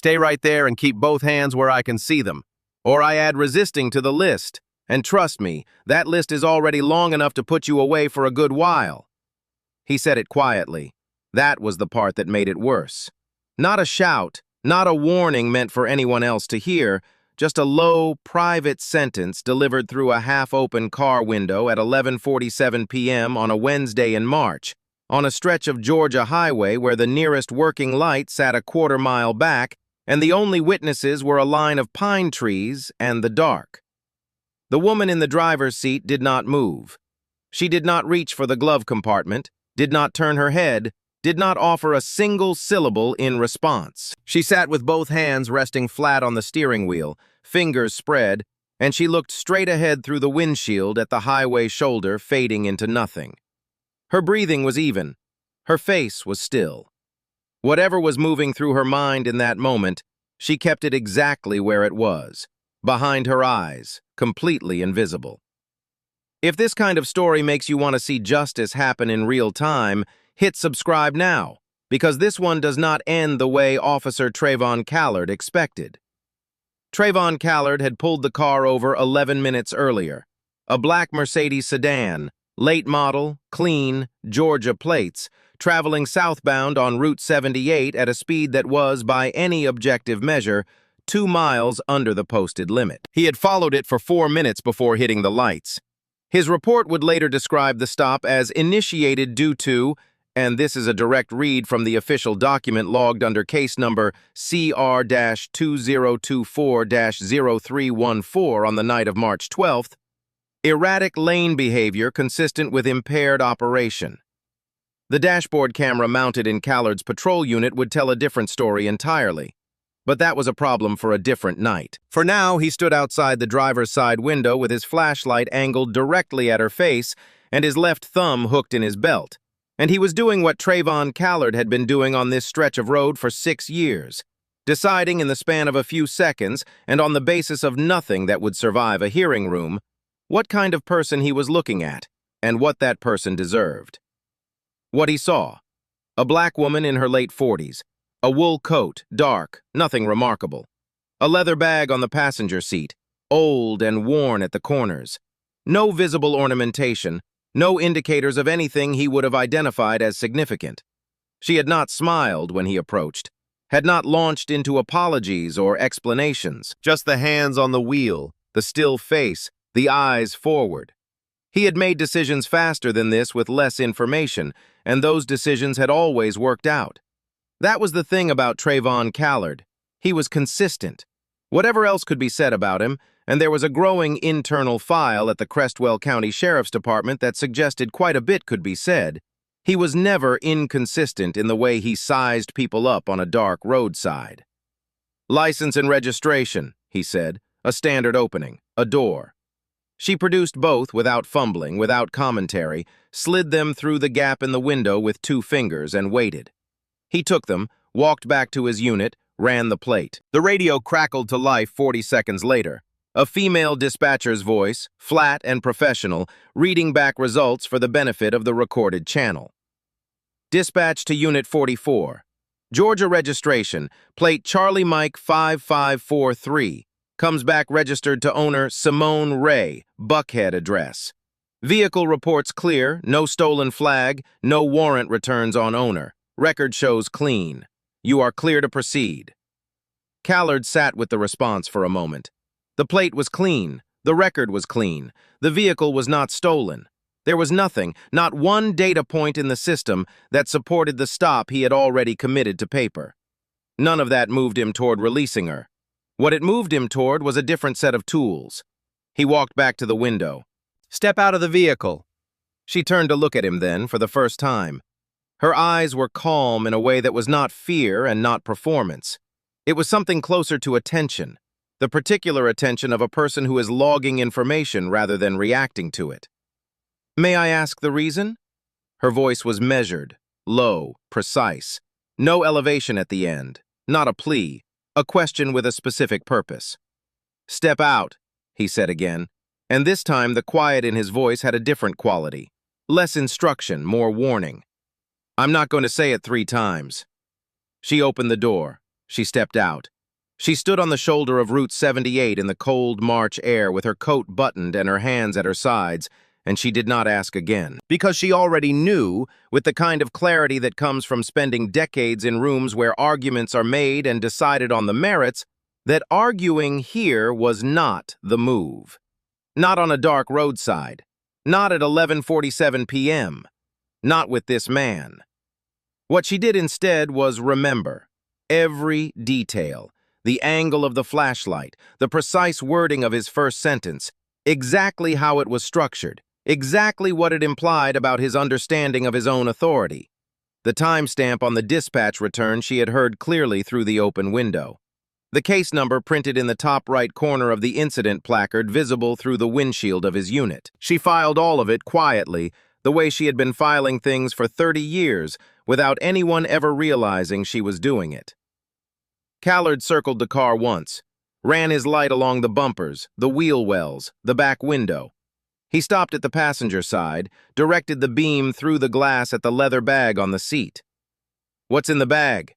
Stay right there and keep both hands where I can see them. Or I add resisting to the list. And trust me, that list is already long enough to put you away for a good while." He said it quietly. That was the part that made it worse. Not a shout, not a warning meant for anyone else to hear, just a low, private sentence delivered through a half-open car window at 11:47 p.m. on a Wednesday in March, on a stretch of Georgia highway where the nearest working light sat a quarter-mile back, and the only witnesses were a line of pine trees and the dark. The woman in the driver's seat did not move. She did not reach for the glove compartment, did not turn her head, did not offer a single syllable in response. She sat with both hands resting flat on the steering wheel, fingers spread, and she looked straight ahead through the windshield at the highway shoulder, fading into nothing. Her breathing was even. Her face was still. Whatever was moving through her mind in that moment, she kept it exactly where it was, behind her eyes, completely invisible. If this kind of story makes you want to see justice happen in real time, hit subscribe now, because this one does not end the way Officer Trayvon Callard expected. Trayvon Callard had pulled the car over 11 minutes earlier. A black Mercedes sedan, late model, clean, Georgia plates, traveling southbound on Route 78 at a speed that was, by any objective measure, 2 miles under the posted limit. He had followed it for 4 minutes before hitting the lights. His report would later describe the stop as initiated due to, and this is a direct read from the official document logged under case number CR-2024-0314 on the night of March 12th, erratic lane behavior consistent with impaired operation. The dashboard camera mounted in Callard's patrol unit would tell a different story entirely. But that was a problem for a different night. For now, he stood outside the driver's side window with his flashlight angled directly at her face and his left thumb hooked in his belt. And he was doing what Trayvon Callard had been doing on this stretch of road for 6 years, deciding in the span of a few seconds and on the basis of nothing that would survive a hearing room, what kind of person he was looking at and what that person deserved. What he saw: a black woman in her late 40s, a wool coat, dark, nothing remarkable. A leather bag on the passenger seat, old and worn at the corners. No visible ornamentation, no indicators of anything he would have identified as significant. She had not smiled when he approached, had not launched into apologies or explanations, just the hands on the wheel, the still face, the eyes forward. He had made decisions faster than this with less information, and those decisions had always worked out. That was the thing about Trayvon Callard. He was consistent. Whatever else could be said about him, and there was a growing internal file at the Crestwell County Sheriff's Department that suggested quite a bit could be said, he was never inconsistent in the way he sized people up on a dark roadside. "License and registration," he said, a standard opening, a door. She produced both without fumbling, without commentary, slid them through the gap in the window with 2 fingers and waited. He took them, walked back to his unit, ran the plate. The radio crackled to life 40 seconds later. A female dispatcher's voice, flat and professional, reading back results for the benefit of the recorded channel. "Dispatch to Unit 44. Georgia registration, plate Charlie Mike 5543. Comes back registered to owner Simone Ray, Buckhead address. Vehicle reports clear, no stolen flag, no warrant returns on owner. Record shows clean. You are clear to proceed." Callard sat with the response for a moment. The plate was clean. The record was clean. The vehicle was not stolen. There was nothing, not one data point in the system that supported the stop he had already committed to paper. None of that moved him toward releasing her. What it moved him toward was a different set of tools. He walked back to the window. "Step out of the vehicle." She turned to look at him then for the first time. Her eyes were calm in a way that was not fear and not performance. It was something closer to attention, the particular attention of a person who is logging information rather than reacting to it. "May I ask the reason?" Her voice was measured, low, precise. No elevation at the end, not a plea, a question with a specific purpose. "Step out," he said again, and this time the quiet in his voice had a different quality. Less instruction, more warning. "I'm not going to say it 3 times. She opened the door. She stepped out. She stood on the shoulder of Route 78 in the cold March air with her coat buttoned and her hands at her sides, and she did not ask again. Because she already knew, with the kind of clarity that comes from spending decades in rooms where arguments are made and decided on the merits, that arguing here was not the move. Not on a dark roadside. Not at 11:47 p.m. Not with this man. What she did instead was remember every detail, the angle of the flashlight, the precise wording of his first sentence, exactly how it was structured, exactly what it implied about his understanding of his own authority. The timestamp on the dispatch return she had heard clearly through the open window. The case number printed in the top right corner of the incident placard visible through the windshield of his unit. She filed all of it quietly, the way she had been filing things for 30 years, without anyone ever realizing she was doing it. Callard circled the car once, ran his light along the bumpers, the wheel wells, the back window. He stopped at the passenger side, directed the beam through the glass at the leather bag on the seat. "What's in the bag?"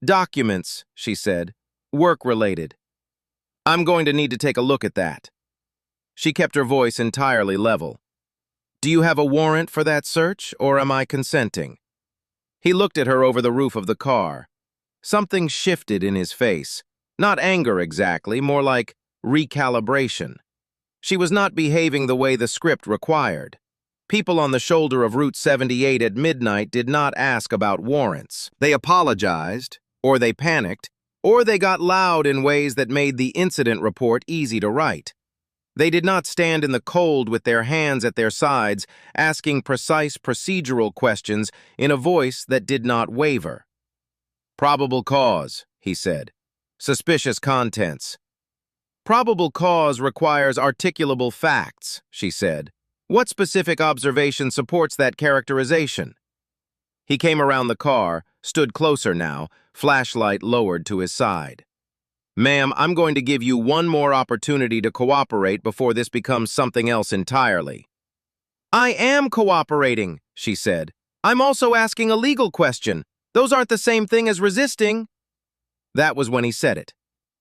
"Documents," she said. "Work-related." "I'm going to need to take a look at that." She kept her voice entirely level. "Do you have a warrant for that search, or am I consenting?" He looked at her over the roof of the car. Something shifted in his face. Not anger exactly, more like recalibration. She was not behaving the way the script required. People on the shoulder of Route 78 at midnight did not ask about warrants. They apologized, or they panicked, or they got loud in ways that made the incident report easy to write. They did not stand in the cold with their hands at their sides, asking precise procedural questions in a voice that did not waver. "Probable cause," he said. "Suspicious contents." "Probable cause requires articulable facts," she said. "What specific observation supports that characterization?" He came around the car, stood closer now, flashlight lowered to his side. "Ma'am, I'm going to give you one more opportunity to cooperate before this becomes something else entirely." "I am cooperating," she said. "I'm also asking a legal question. Those aren't the same thing as resisting." That was when he said it.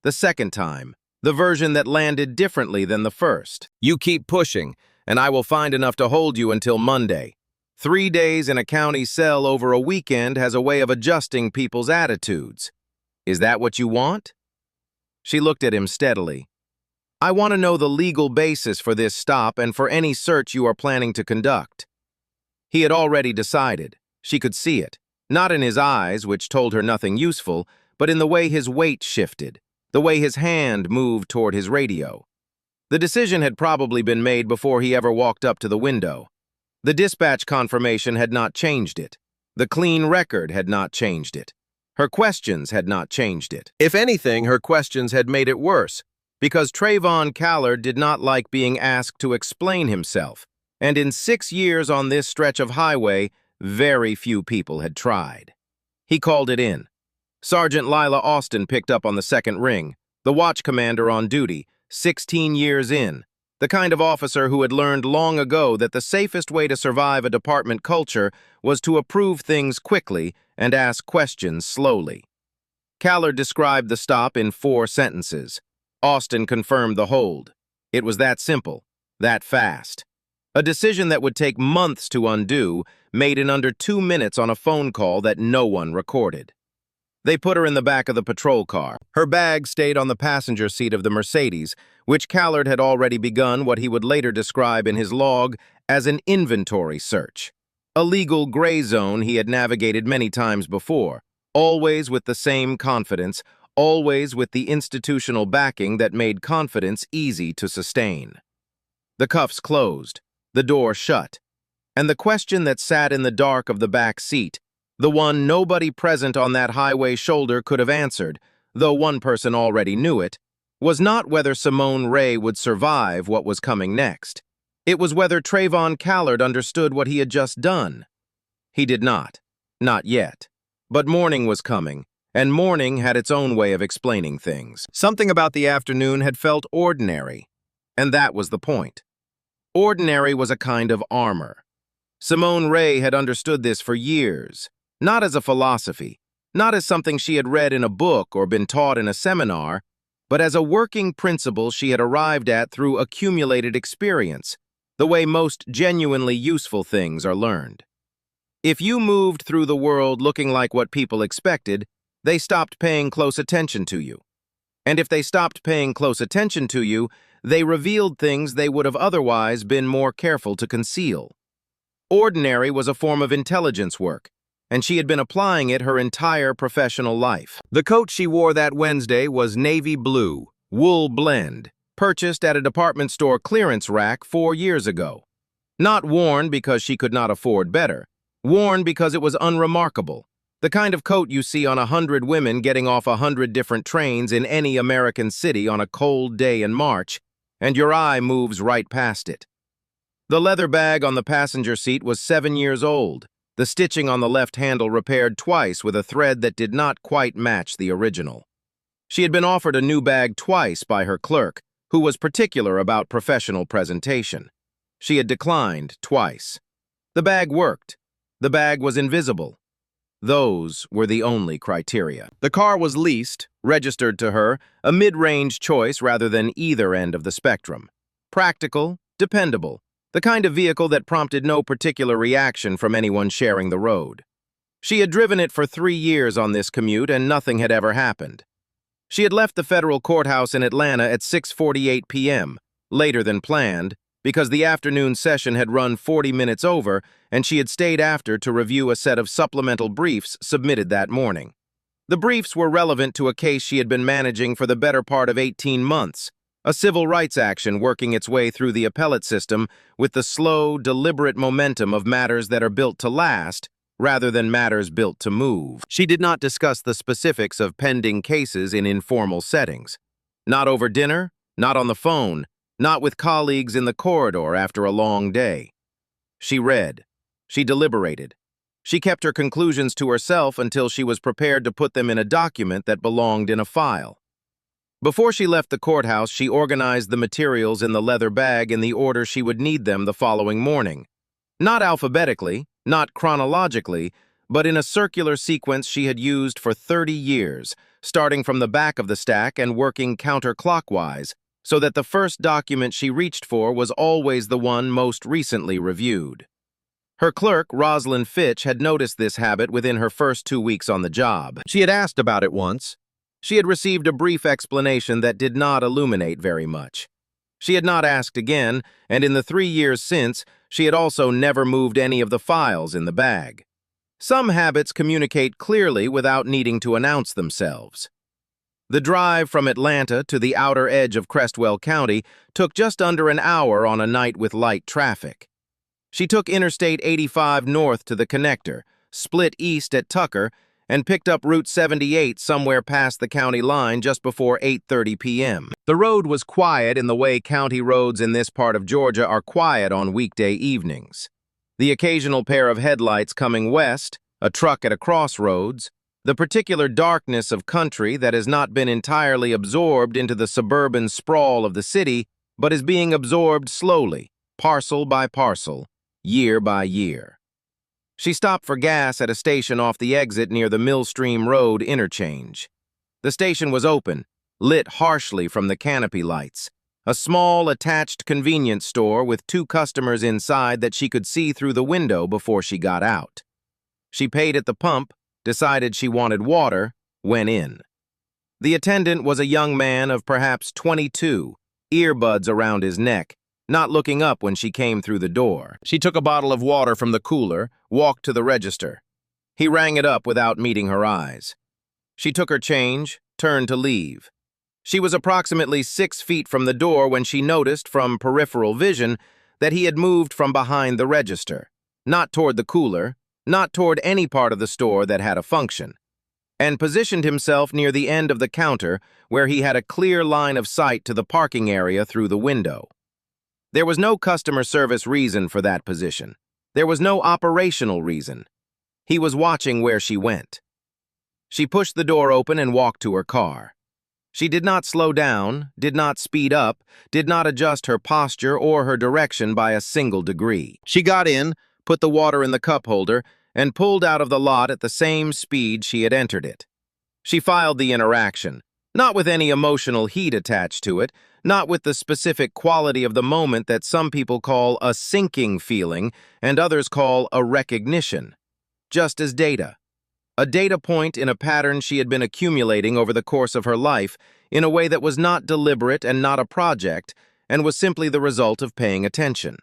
The second time, the version that landed differently than the first. "You keep pushing, and I will find enough to hold you until Monday. 3 days in a county cell over a weekend has a way of adjusting people's attitudes. Is that what you want?" She looked at him steadily. "I want to know the legal basis for this stop and for any search you are planning to conduct." He had already decided. She could see it, not in his eyes, which told her nothing useful, but in the way his weight shifted, the way his hand moved toward his radio. The decision had probably been made before he ever walked up to the window. The dispatch confirmation had not changed it. The clean record had not changed it. Her questions had not changed it. If anything, her questions had made it worse, because Trayvon Callard did not like being asked to explain himself, and in 6 years on this stretch of highway, very few people had tried. He called it in. Sergeant Lila Austin picked up on the second ring, the watch commander on duty, 16 years in, the kind of officer who had learned long ago that the safest way to survive a department culture was to approve things quickly and ask questions slowly. Callard described the stop in 4 sentences. Austin confirmed the hold. It was that simple, that fast. A decision that would take months to undo, made in under 2 minutes on a phone call that no one recorded. They put her in the back of the patrol car. Her bag stayed on the passenger seat of the Mercedes, which Callard had already begun what he would later describe in his log as an inventory search. A legal gray zone he had navigated many times before, always with the same confidence, always with the institutional backing that made confidence easy to sustain. The cuffs closed, the door shut, and the question that sat in the dark of the back seat, the one nobody present on that highway shoulder could have answered, though one person already knew it, was not whether Simone Ray would survive what was coming next. It was whether Trayvon Callard understood what he had just done. He did not. Not yet. But morning was coming, and morning had its own way of explaining things. Something about the afternoon had felt ordinary, and that was the point. Ordinary was a kind of armor. Simone Ray had understood this for years, not as a philosophy, not as something she had read in a book or been taught in a seminar, but as a working principle she had arrived at through accumulated experience, the way most genuinely useful things are learned. If you moved through the world looking like what people expected, they stopped paying close attention to you. And if they stopped paying close attention to you, they revealed things they would have otherwise been more careful to conceal. Ordinary was a form of intelligence work, and she had been applying it her entire professional life. The coat she wore that Wednesday was navy blue, wool blend, purchased at a department store clearance rack 4 years ago. Not worn because she could not afford better, worn because it was unremarkable. The kind of coat you see on 100 women getting off 100 different trains in any American city on a cold day in March, and your eye moves right past it. The leather bag on the passenger seat was 7 years old, the stitching on the left handle repaired twice with a thread that did not quite match the original. She had been offered a new bag twice by her clerk, who was particular about professional presentation. She had declined twice. The bag worked. The bag was invisible. Those were the only criteria. The car was leased, registered to her, a mid-range choice rather than either end of the spectrum. Practical, dependable, the kind of vehicle that prompted no particular reaction from anyone sharing the road. She had driven it for 3 years on this commute and nothing had ever happened. She had left the federal courthouse in Atlanta at 6:48 p.m., later than planned, because the afternoon session had run 40 minutes over and she had stayed after to review a set of supplemental briefs submitted that morning. The briefs were relevant to a case she had been managing for the better part of 18 months, a civil rights action working its way through the appellate system with the slow, deliberate momentum of matters that are built to last rather than matters built to move. She did not discuss the specifics of pending cases in informal settings. Not over dinner, not on the phone, not with colleagues in the corridor after a long day. She read. She deliberated. She kept her conclusions to herself until she was prepared to put them in a document that belonged in a file. Before she left the courthouse, she organized the materials in the leather bag in the order she would need them the following morning. Not alphabetically, not chronologically, but in a circular sequence she had used for 30 years, starting from the back of the stack and working counterclockwise, so that the first document she reached for was always the one most recently reviewed. Her clerk, Rosalind Fitch, had noticed this habit within her first 2 weeks on the job. She had asked about it once. She had received a brief explanation that did not illuminate very much. She had not asked again, and in the 3 years since, she had also never moved any of the files in the bag. Some habits communicate clearly without needing to announce themselves. The drive from Atlanta to the outer edge of Crestwell County took just under an hour on a night with light traffic. She took Interstate 85 north to the connector, split east at Tucker, and picked up Route 78 somewhere past the county line just before 8:30 p.m. The road was quiet in the way county roads in this part of Georgia are quiet on weekday evenings. The occasional pair of headlights coming west, a truck at a crossroads, the particular darkness of country that has not been entirely absorbed into the suburban sprawl of the city, but is being absorbed slowly, parcel by parcel, year by year. She stopped for gas at a station off the exit near the Millstream Road interchange. The station was open, lit harshly from the canopy lights, a small attached convenience store with 2 customers inside that she could see through the window before she got out. She paid at the pump, decided she wanted water, went in. The attendant was a young man of perhaps 22, earbuds around his neck, not looking up when she came through the door. She took a bottle of water from the cooler, walked to the register. He rang it up without meeting her eyes. She took her change, turned to leave. She was approximately 6 feet from the door when she noticed, from peripheral vision, that he had moved from behind the register, not toward the cooler, not toward any part of the store that had a function, and positioned himself near the end of the counter where he had a clear line of sight to the parking area through the window. There was no customer service reason for that position. There was no operational reason. He was watching where she went. She pushed the door open and walked to her car. She did not slow down, did not speed up, did not adjust her posture or her direction by a single degree. She got in, put the water in the cup holder, and pulled out of the lot at the same speed she had entered it. She filed the interaction, not with any emotional heat attached to it, not with the specific quality of the moment that some people call a sinking feeling and others call a recognition, just as data. A data point in a pattern she had been accumulating over the course of her life in a way that was not deliberate and not a project, and was simply the result of paying attention.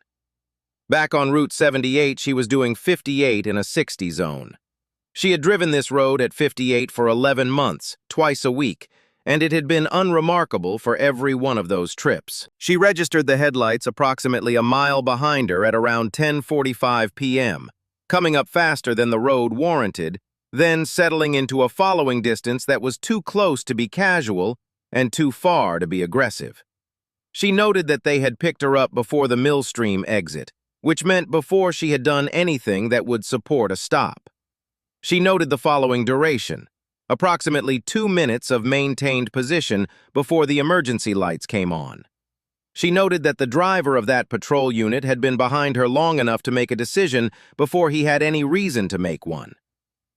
Back on Route 78, she was doing 58 in a 60 zone. She had driven this road at 58 for 11 months, twice a week, and it had been unremarkable for every one of those trips. She registered the headlights approximately a mile behind her at around 10:45 p.m., coming up faster than the road warranted, then settling into a following distance that was too close to be casual and too far to be aggressive. She noted that they had picked her up before the Millstream exit, which meant before she had done anything that would support a stop. She noted the following duration, approximately 2 minutes of maintained position before the emergency lights came on. She noted that the driver of that patrol unit had been behind her long enough to make a decision before he had any reason to make one.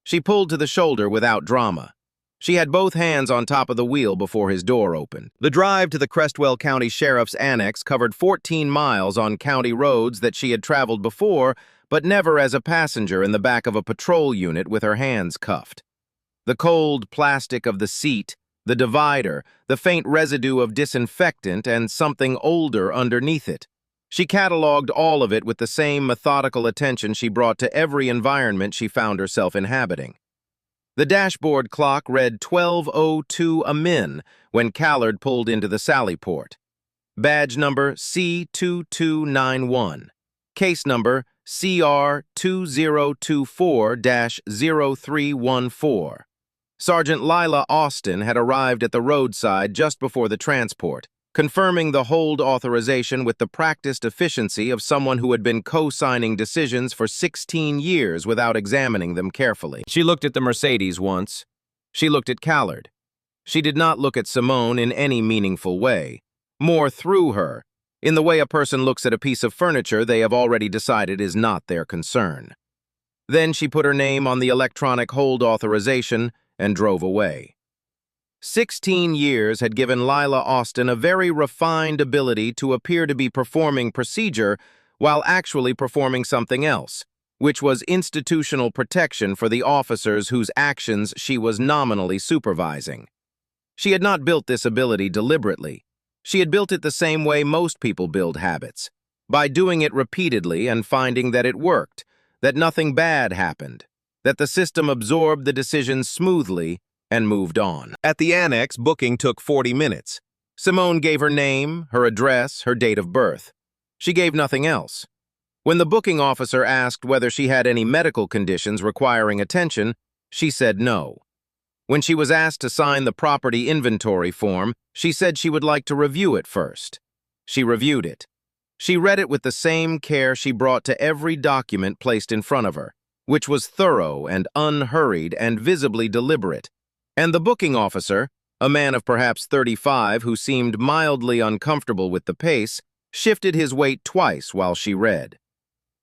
She pulled to the shoulder without drama. She had both hands on top of the wheel before his door opened. The drive to the Crestwell County Sheriff's Annex covered 14 miles on county roads that she had traveled before, but never as a passenger in the back of a patrol unit with her hands cuffed. The cold plastic of the seat, the divider, the faint residue of disinfectant, and something older underneath it. She cataloged all of it with the same methodical attention she brought to every environment she found herself inhabiting. The dashboard clock read 12:02 a.m. when Callard pulled into the Sallyport. Badge number C2291. Case number CR2024-0314. Sergeant Lila Austin had arrived at the roadside just before the transport, confirming the hold authorization with the practiced efficiency of someone who had been co-signing decisions for 16 years without examining them carefully. She looked at the Mercedes once. She looked at Callard. She did not look at Simone in any meaningful way, more through her, in the way a person looks at a piece of furniture they have already decided is not their concern. Then she put her name on the electronic hold authorization and drove away. 16 years had given Lila Austin a very refined ability to appear to be performing procedure while actually performing something else, which was institutional protection for the officers whose actions she was nominally supervising. She had not built this ability deliberately. She had built it the same way most people build habits, by doing it repeatedly and finding that it worked, that nothing bad happened, that the system absorbed the decisions smoothly and moved on. At the annex, booking took 40 minutes. Simone gave her name, her address, her date of birth. She gave nothing else. When the booking officer asked whether she had any medical conditions requiring attention, she said no. When she was asked to sign the property inventory form, she said she would like to review it first. She reviewed it. She read it with the same care she brought to every document placed in front of her, which was thorough and unhurried and visibly deliberate. And the booking officer, a man of perhaps 35 who seemed mildly uncomfortable with the pace, shifted his weight twice while she read.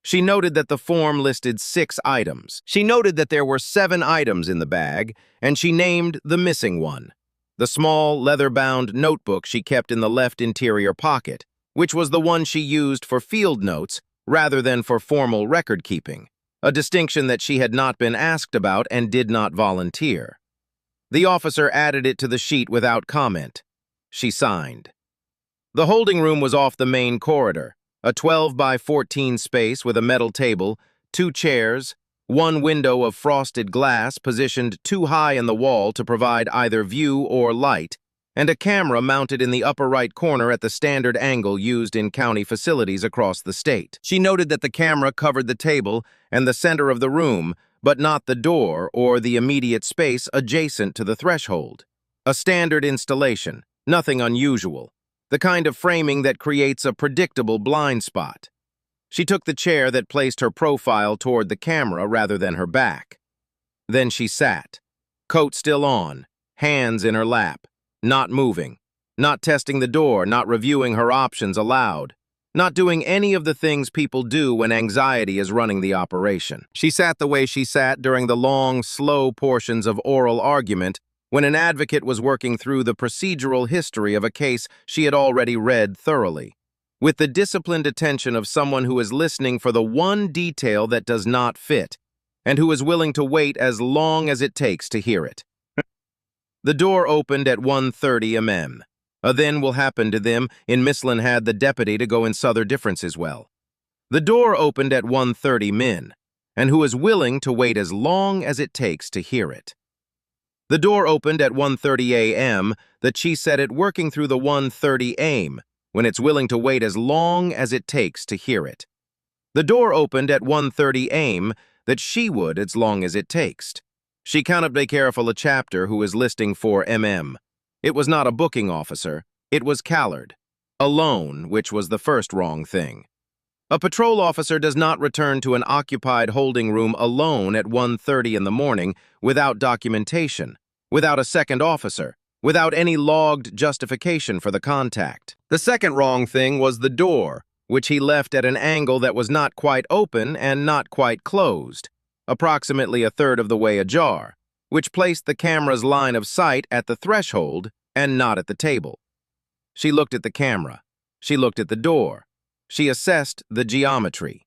She noted that the form listed 6 items. She noted that there were 7 items in the bag, and she named the missing one, the small, leather-bound notebook she kept in the left interior pocket, which was the one she used for field notes rather than for formal record-keeping, a distinction that she had not been asked about and did not volunteer. The officer added it to the sheet without comment. She signed. The holding room was off the main corridor, a 12 by 14 space with a metal table, 2 chairs, 1 window of frosted glass positioned too high in the wall to provide either view or light, and a camera mounted in the upper right corner at the standard angle used in county facilities across the state. She noted that the camera covered the table and the center of the room, but not the door or the immediate space adjacent to the threshold. A standard installation, nothing unusual, the kind of framing that creates a predictable blind spot. She took the chair that placed her profile toward the camera rather than her back. Then she sat, coat still on, hands in her lap, not moving, not testing the door, not reviewing her options aloud, not doing any of the things people do when anxiety is running the operation. She sat the way she sat during the long, slow portions of oral argument when an advocate was working through the procedural history of a case she had already read thoroughly, with the disciplined attention of someone who is listening for the one detail that does not fit, and who is willing to wait as long as it takes to hear it. The door opened at 1:30 m.m. A then will happen to them in Mislin had the deputy to go in Souther differences well. The door opened at 1:30 min, and who is willing to wait as long as it takes to hear it. The door opened at 1:30 a.m. that she said it working through the 1:30 aim, when it's willing to wait as long as it takes to hear it. The door opened at 1:30 aim that she would as long as it takes. She cannot be careful a chapter who is listing for mm. It was not a booking officer, it was Callard. Alone, which was the first wrong thing. A patrol officer does not return to an occupied holding room alone at 1:30 in the morning without documentation, without a second officer, without any logged justification for the contact. The second wrong thing was the door, which he left at an angle that was not quite open and not quite closed, approximately a third of the way ajar, which placed the camera's line of sight at the threshold and not at the table. She looked at the camera. She looked at the door. She assessed the geometry.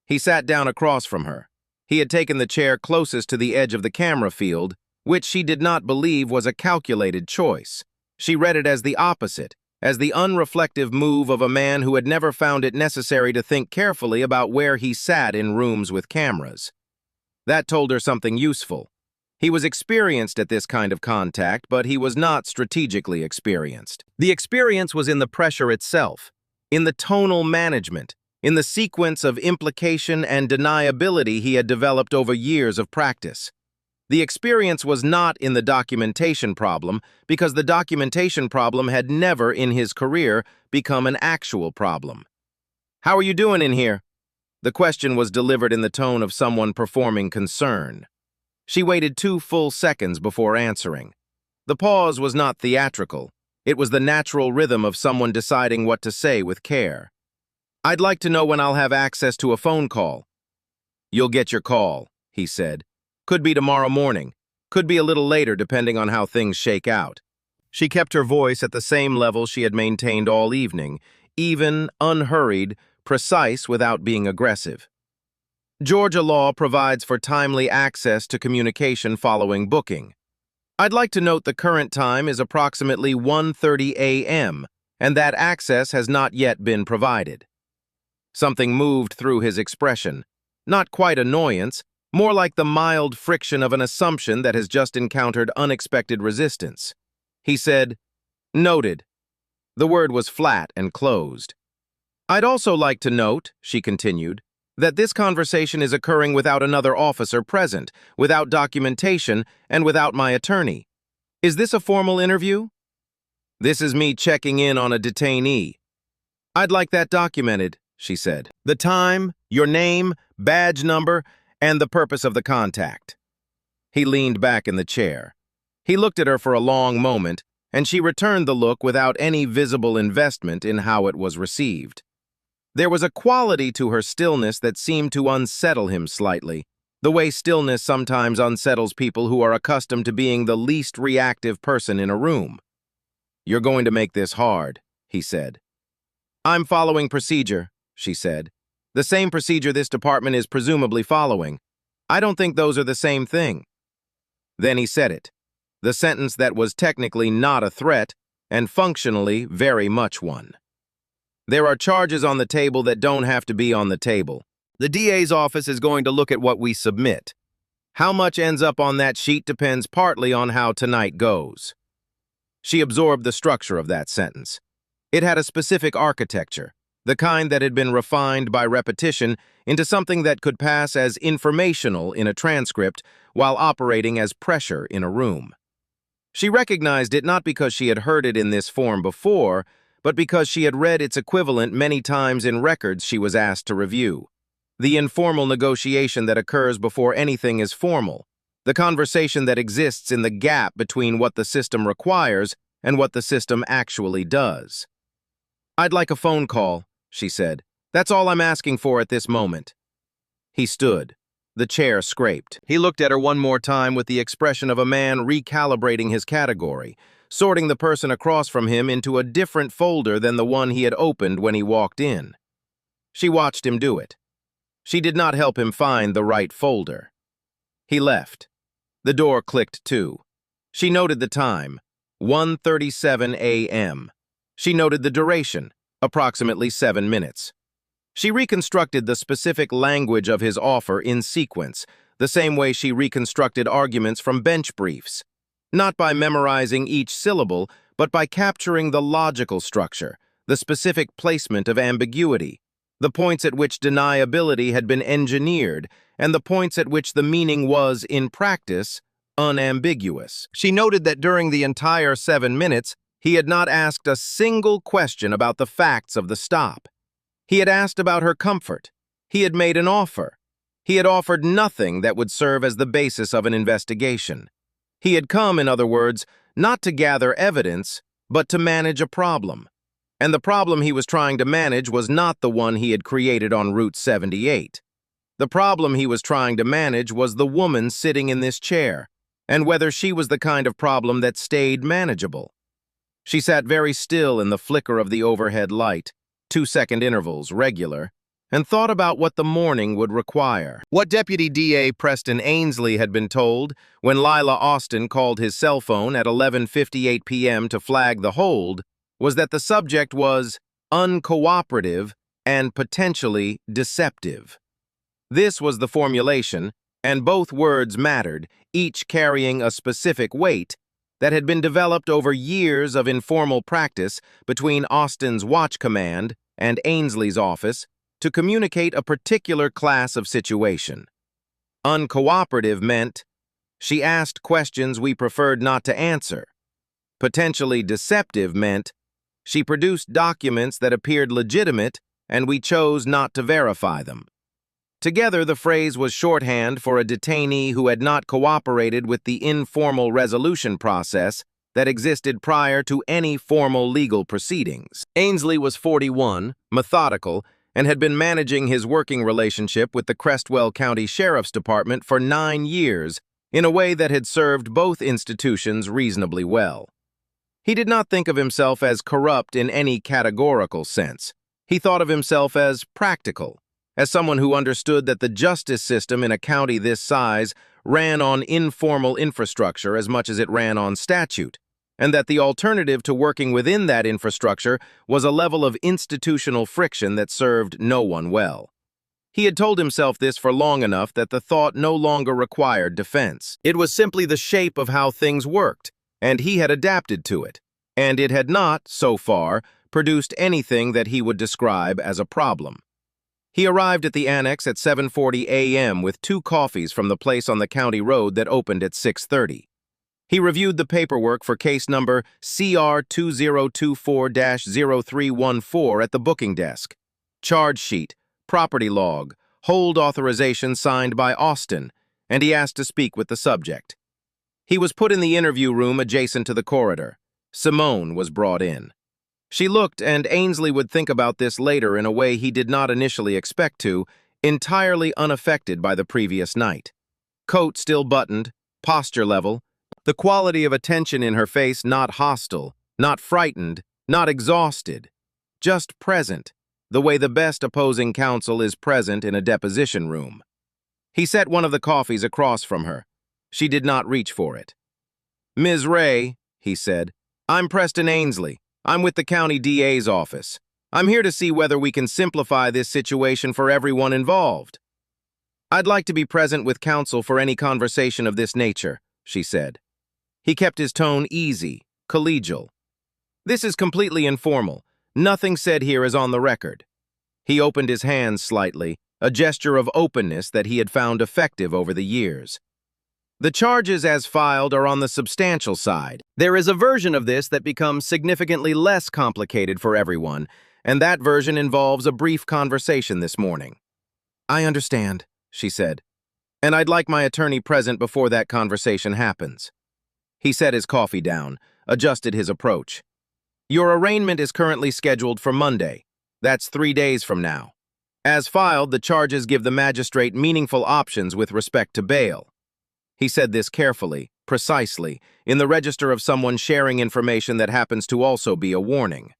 He sat down across from her. He had taken the chair closest to the edge of the camera field, which she did not believe was a calculated choice. She read it as the opposite, as the unreflective move of a man who had never found it necessary to think carefully about where he sat in rooms with cameras. That told her something useful. He was experienced at this kind of contact, but he was not strategically experienced. The experience was in the pressure itself, in the tonal management, in the sequence of implication and deniability he had developed over years of practice. The experience was not in the documentation problem, because the documentation problem had never in his career become an actual problem. "How are you doing in here?" The question was delivered in the tone of someone performing concern. She waited 2 full seconds before answering. The pause was not theatrical. It was the natural rhythm of someone deciding what to say with care. "I'd like to know when I'll have access to a phone call." "You'll get your call," he said. "Could be tomorrow morning. Could be a little later depending on how things shake out." She kept her voice at the same level she had maintained all evening, even, unhurried, precise without being aggressive. Georgia law provides for timely access to communication following booking. "I'd like to note the current time is approximately 1:30 a.m., and that access has not yet been provided." Something moved through his expression. Not quite annoyance, more like the mild friction of an assumption that has just encountered unexpected resistance. He said, "Noted." The word was flat and closed. "I'd also like to note," she continued, "that this conversation is occurring without another officer present, without documentation, and without my attorney. Is this a formal interview?" "This is me checking in on a detainee." "I'd like that documented," she said. "The time, your name, badge number, and the purpose of the contact." He leaned back in the chair. He looked at her for a long moment, and she returned the look without any visible investment in how it was received. There was a quality to her stillness that seemed to unsettle him slightly, the way stillness sometimes unsettles people who are accustomed to being the least reactive person in a room. "You're going to make this hard," he said. "I'm following procedure," she said. "The same procedure this department is presumably following. I don't think those are the same thing." Then he said it, the sentence that was technically not a threat and functionally very much one. "There are charges on the table that don't have to be on the table. The DA's office is going to look at what we submit. How much ends up on that sheet depends partly on how tonight goes." She absorbed the structure of that sentence. It had a specific architecture, the kind that had been refined by repetition into something that could pass as informational in a transcript while operating as pressure in a room. She recognized it not because she had heard it in this form before, but because she had read its equivalent many times in records she was asked to review. The informal negotiation that occurs before anything is formal, the conversation that exists in the gap between what the system requires and what the system actually does. "I'd like a phone call," she said. "That's all I'm asking for at this moment." He stood. The chair scraped. He looked at her one more time with the expression of a man recalibrating his category, sorting the person across from him into a different folder than the one he had opened when he walked in. She watched him do it. She did not help him find the right folder. He left. The door clicked too. She noted the time, 1:37 a.m. She noted the duration, approximately 7 minutes. She reconstructed the specific language of his offer in sequence, the same way she reconstructed arguments from bench briefs, not by memorizing each syllable, but by capturing the logical structure, the specific placement of ambiguity, the points at which deniability had been engineered, and the points at which the meaning was, in practice, unambiguous. She noted that during the entire 7 minutes, he had not asked a single question about the facts of the stop. He had asked about her comfort. He had made an offer. He had offered nothing that would serve as the basis of an investigation. He had come, in other words, not to gather evidence, but to manage a problem. And the problem he was trying to manage was not the one he had created on Route 78. The problem he was trying to manage was the woman sitting in this chair, and whether she was the kind of problem that stayed manageable. She sat very still in the flicker of the overhead light, 2-second intervals, regular, and thought about what the morning would require. What Deputy DA Preston Ainsley had been told when Lila Austin called his cell phone at 11:58 p.m. to flag the hold was that the subject was uncooperative and potentially deceptive. This was the formulation, and both words mattered, each carrying a specific weight, that had been developed over years of informal practice between Austin's watch command and Ainsley's office to communicate a particular class of situation. Uncooperative meant, she asked questions we preferred not to answer. Potentially deceptive meant, she produced documents that appeared legitimate and we chose not to verify them. Together, the phrase was shorthand for a detainee who had not cooperated with the informal resolution process that existed prior to any formal legal proceedings. Ainsley was 41, methodical, and had been managing his working relationship with the Crestwell County Sheriff's Department for 9 years in a way that had served both institutions reasonably well. He did not think of himself as corrupt in any categorical sense. He thought of himself as practical, as someone who understood that the justice system in a county this size ran on informal infrastructure as much as it ran on statute, and that the alternative to working within that infrastructure was a level of institutional friction that served no one well. He had told himself this for long enough that the thought no longer required defense. It was simply the shape of how things worked, and he had adapted to it, and it had not, so far, produced anything that he would describe as a problem. He arrived at the annex at 7:40 a.m. with 2 coffees from the place on the county road that opened at 6:30. He reviewed the paperwork for case number CR 2024-0314 at the booking desk. Charge sheet, property log, hold authorization signed by Austin, and he asked to speak with the subject. He was put in the interview room adjacent to the corridor. Simone was brought in. She looked, and Ainsley would think about this later in a way he did not initially expect to, entirely unaffected by the previous night. Coat still buttoned, posture level, the quality of attention in her face not hostile, not frightened, not exhausted, just present, the way the best opposing counsel is present in a deposition room. He set one of the coffees across from her. She did not reach for it. "Ms. Ray," he said, "I'm Preston Ainsley. I'm with the county DA's office. I'm here to see whether we can simplify this situation for everyone involved." "I'd like to be present with counsel for any conversation of this nature," she said. He kept his tone easy, collegial. "This is completely informal. Nothing said here is on the record." He opened his hands slightly, a gesture of openness that he had found effective over the years. "The charges as filed are on the substantial side. There is a version of this that becomes significantly less complicated for everyone, and that version involves a brief conversation this morning." "I understand," she said, "and I'd like my attorney present before that conversation happens." He set his coffee down, adjusted his approach. "Your arraignment is currently scheduled for Monday. That's 3 days from now. As filed, the charges give the magistrate meaningful options with respect to bail. He said this carefully, precisely, in the register of someone sharing information that happens to also be a warning.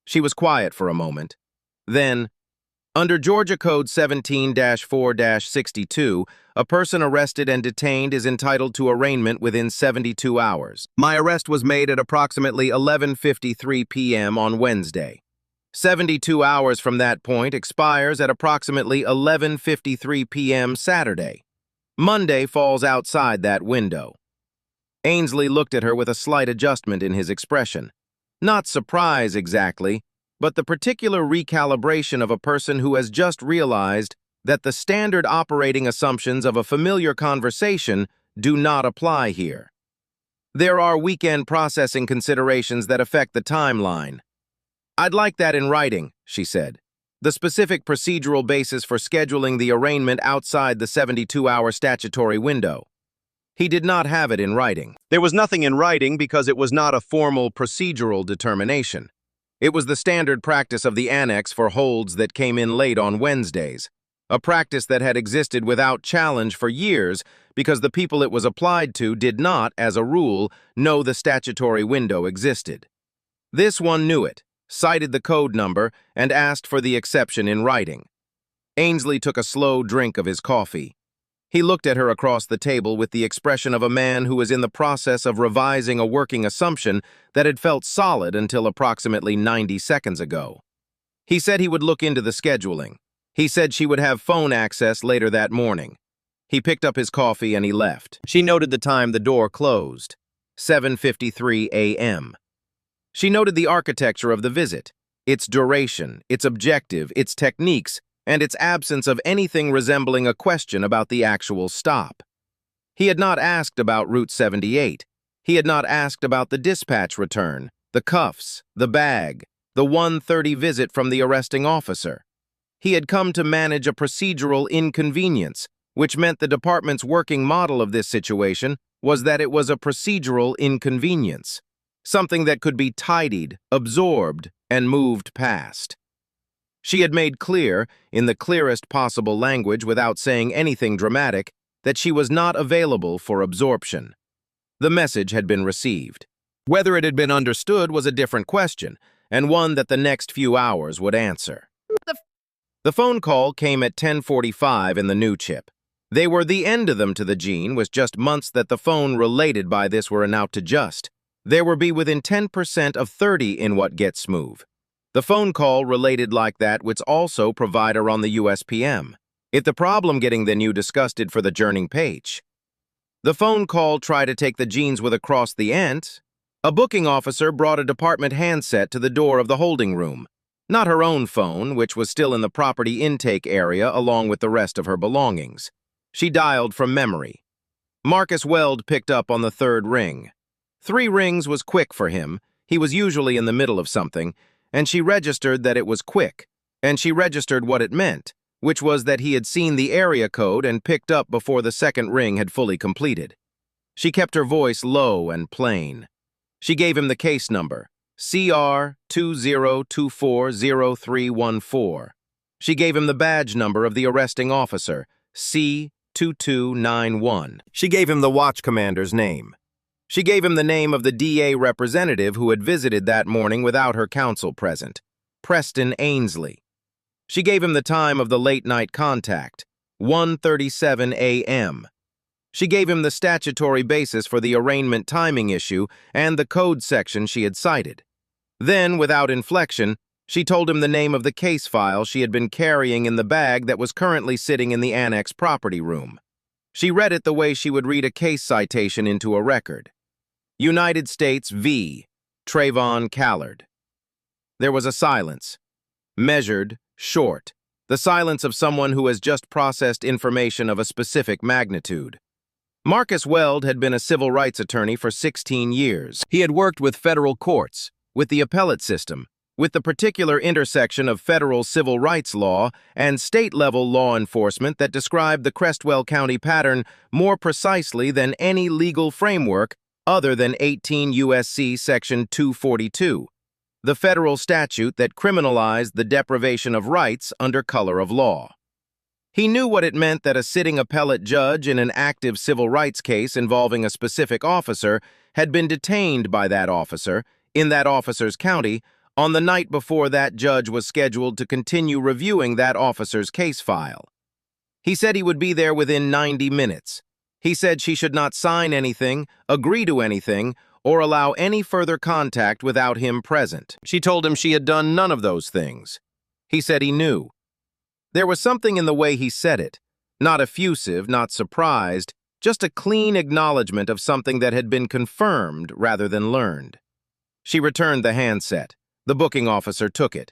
She was quiet for a moment. Then, under Georgia Code 17-4-62, a person arrested and detained is entitled to arraignment within 72 hours. My arrest was made at approximately 11:53 p.m. on Wednesday. 72 hours from that point expires at approximately 11:53 p.m. Saturday. Monday falls outside that window. Ainsley looked at her with a slight adjustment in his expression. Not surprise exactly, but the particular recalibration of a person who has just realized that the standard operating assumptions of a familiar conversation do not apply here. There are weekend processing considerations that affect the timeline. I'd like that in writing, she said. The specific procedural basis for scheduling the arraignment outside the 72-hour statutory window. He did not have it in writing. There was nothing in writing because it was not a formal procedural determination. It was the standard practice of the annex for holds that came in late on Wednesdays, a practice that had existed without challenge for years because the people it was applied to did not, as a rule, know the statutory window existed. This one knew it, cited the code number, and asked for the exception in writing. Ainsley took a slow drink of his coffee. He looked at her across the table with the expression of a man who was in the process of revising a working assumption that had felt solid until approximately 90 seconds ago. He said he would look into the scheduling. He said she would have phone access later that morning. He picked up his coffee and he left. She noted the time the door closed, 7:53 a.m. She noted the architecture of the visit, its duration, its objective, its techniques, and its absence of anything resembling a question about the actual stop. He had not asked about Route 78. He had not asked about the dispatch return, the cuffs, the bag, the 1:30 visit from the arresting officer. He had come to manage a procedural inconvenience, which meant the department's working model of this situation was that it was a procedural inconvenience, something that could be tidied, absorbed, and moved past. She had made clear, in the clearest possible language without saying anything dramatic, that she was not available for absorption. The message had been received. Whether it had been understood was a different question, and one that the next few hours would answer. The phone call came at 10:45 in the new chip. They were the end of them to the gene, was just months that the phone related by this were out to just. There were be within 10% of 30 in what gets smooth. The phone call related like that which also provider on the USPM. If the problem getting the new disgusted for the journeying page. The phone call try to take the jeans with across the ant. A booking officer brought a department handset to the door of the holding room. Not her own phone, which was still in the property intake area along with the rest of her belongings. She dialed from memory. Marcus Weld picked up on the third ring. 3 rings was quick for him. He was usually in the middle of something, and she registered that it was quick, and she registered what it meant, which was that he had seen the area code and picked up before the second ring had fully completed. She kept her voice low and plain. She gave him the case number, CR 20240314. She gave him the badge number of the arresting officer, C2291. She gave him the watch commander's name. She gave him the name of the DA representative who had visited that morning without her counsel present, Preston Ainsley. She gave him the time of the late-night contact, 1:37 a.m. She gave him the statutory basis for the arraignment timing issue and the code section she had cited. Then, without inflection, she told him the name of the case file she had been carrying in the bag that was currently sitting in the annex property room. She read it the way she would read a case citation into a record. United States v. Trayvon Callard. There was a silence. Measured, short. The silence of someone who has just processed information of a specific magnitude. Marcus Weld had been a civil rights attorney for 16 years. He had worked with federal courts, with the appellate system, with the particular intersection of federal civil rights law and state-level law enforcement that described the Crestwell County pattern more precisely than any legal framework other than 18 U.S.C. Section 242. the federal statute that criminalized the deprivation of rights under color of law. He knew what it meant that a sitting appellate judge in an active civil rights case involving a specific officer had been detained by that officer, in that officer's county, on the night before that judge was scheduled to continue reviewing that officer's case file. He said he would be there within 90 minutes. He said she should not sign anything, agree to anything, or allow any further contact without him present. She told him she had done none of those things. He said he knew. There was something in the way he said it, not effusive, not surprised, just a clean acknowledgement of something that had been confirmed rather than learned. She returned the handset. The booking officer took it.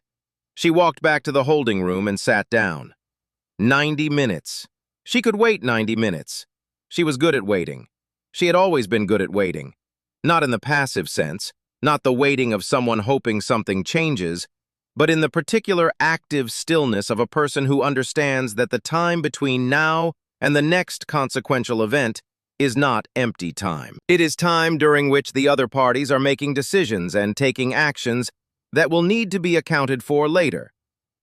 She walked back to the holding room and sat down. 90 minutes. She could wait 90 minutes. She was good at waiting. She had always been good at waiting. Not in the passive sense, not the waiting of someone hoping something changes, but in the particular active stillness of a person who understands that the time between now and the next consequential event is not empty time. It is time during which the other parties are making decisions and taking actions that will need to be accounted for later.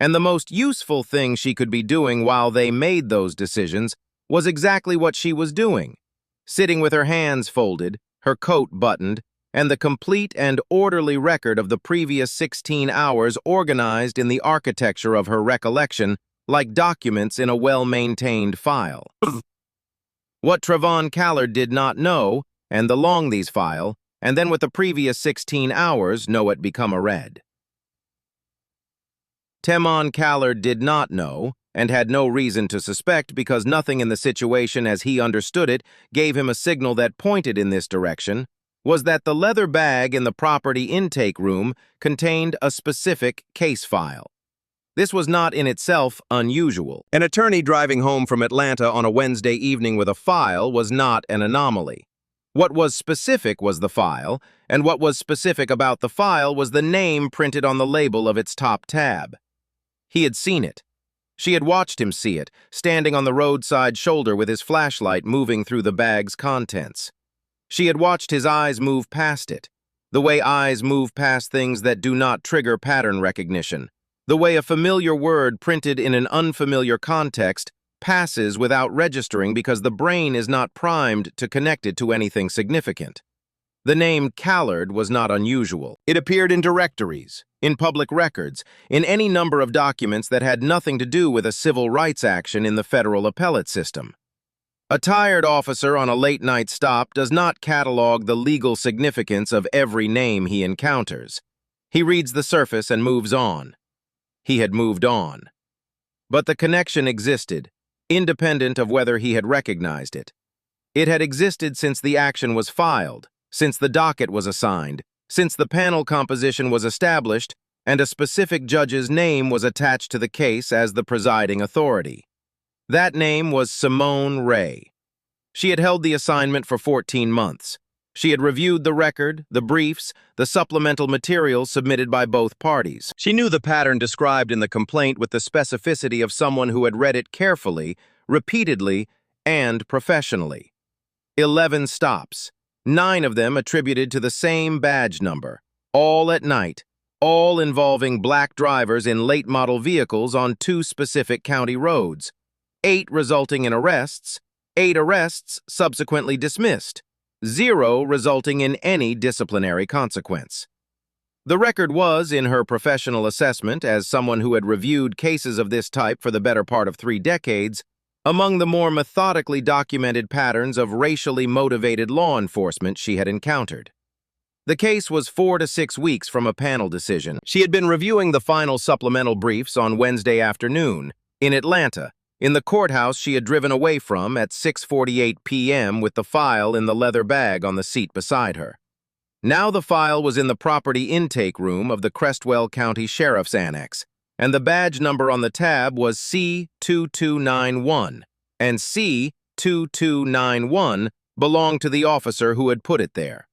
And the most useful thing she could be doing while they made those decisions was exactly what she was doing, sitting with her hands folded, her coat buttoned, and the complete and orderly record of the previous 16 hours organized in the architecture of her recollection like documents in a well-maintained file. What Trevon Callard did not know, and the long these file, and then with the previous 16 hours know it become a read. Temon Callard did not know, and had no reason to suspect because nothing in the situation as he understood it gave him a signal that pointed in this direction, was that the leather bag in the property intake room contained a specific case file. This was not in itself unusual. An attorney driving home from Atlanta on a Wednesday evening with a file was not an anomaly. What was specific was the file, and what was specific about the file was the name printed on the label of its top tab. He had seen it. She had watched him see it, standing on the roadside shoulder with his flashlight moving through the bag's contents. She had watched his eyes move past it, the way eyes move past things that do not trigger pattern recognition, the way a familiar word printed in an unfamiliar context passes without registering because the brain is not primed to connect it to anything significant. The name Callard was not unusual. It appeared in directories, in public records, in any number of documents that had nothing to do with a civil rights action in the federal appellate system. A tired officer on a late-night stop does not catalog the legal significance of every name he encounters. He reads the surface and moves on. He had moved on. But the connection existed, independent of whether he had recognized it. It had existed since the action was filed, since the docket was assigned, since the panel composition was established, and a specific judge's name was attached to the case as the presiding authority. That name was Simone Ray. She had held the assignment for 14 months. She had reviewed the record, the briefs, the supplemental materials submitted by both parties. She knew the pattern described in the complaint with the specificity of someone who had read it carefully, repeatedly, and professionally. 11 stops, 9 of them attributed to the same badge number, all at night, all involving black drivers in late-model vehicles on 2 specific county roads, 8 resulting in arrests, 8 arrests subsequently dismissed, 0 resulting in any disciplinary consequence. The record was, in her professional assessment as someone who had reviewed cases of this type for the better part of 3 decades, among the more methodically documented patterns of racially motivated law enforcement she had encountered. The case was 4 to 6 weeks from a panel decision. She had been reviewing the final supplemental briefs on Wednesday afternoon in Atlanta, in the courthouse she had driven away from at 6:48 p.m. with the file in the leather bag on the seat beside her. Now the file was in the property intake room of the Crestwell County Sheriff's Annex, and the badge number on the tab was C2291, and C2291 belonged to the officer who had put it there.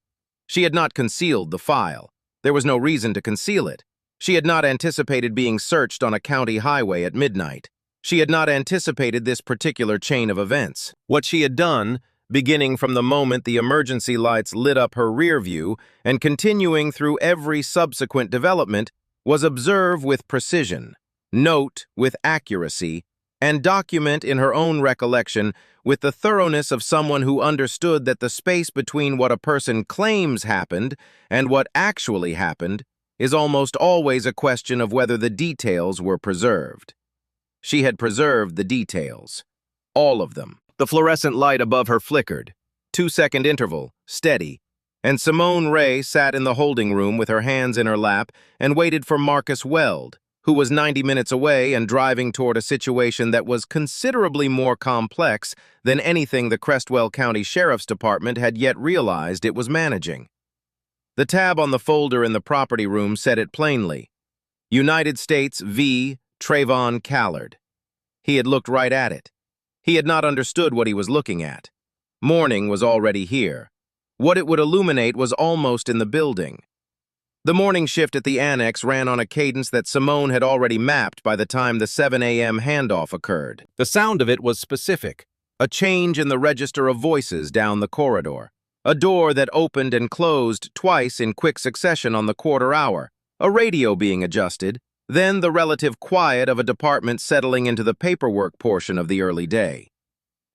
She had not concealed the file. There was no reason to conceal it. She had not anticipated being searched on a county highway at midnight. She had not anticipated this particular chain of events. What she had done, beginning from the moment the emergency lights lit up her rear view and continuing through every subsequent development, was observe with precision, note with accuracy, and document in her own recollection with the thoroughness of someone who understood that the space between what a person claims happened and what actually happened is almost always a question of whether the details were preserved. She had preserved the details. All of them. The fluorescent light above her flickered. 2-second interval, steady, and Simone Ray sat in the holding room with her hands in her lap and waited for Marcus Weld, who was 90 minutes away and driving toward a situation that was considerably more complex than anything the Crestwell County Sheriff's Department had yet realized it was managing. The tab on the folder in the property room said it plainly: United States v. Trayvon Callard. He had looked right at it. He had not understood what he was looking at. Morning was already here. What it would illuminate was almost in the building. The morning shift at the annex ran on a cadence that Simone had already mapped by the time the 7 a.m. handoff occurred. The sound of it was specific. A change in the register of voices down the corridor. A door that opened and closed twice in quick succession on the quarter hour. A radio being adjusted. Then the relative quiet of a department settling into the paperwork portion of the early day.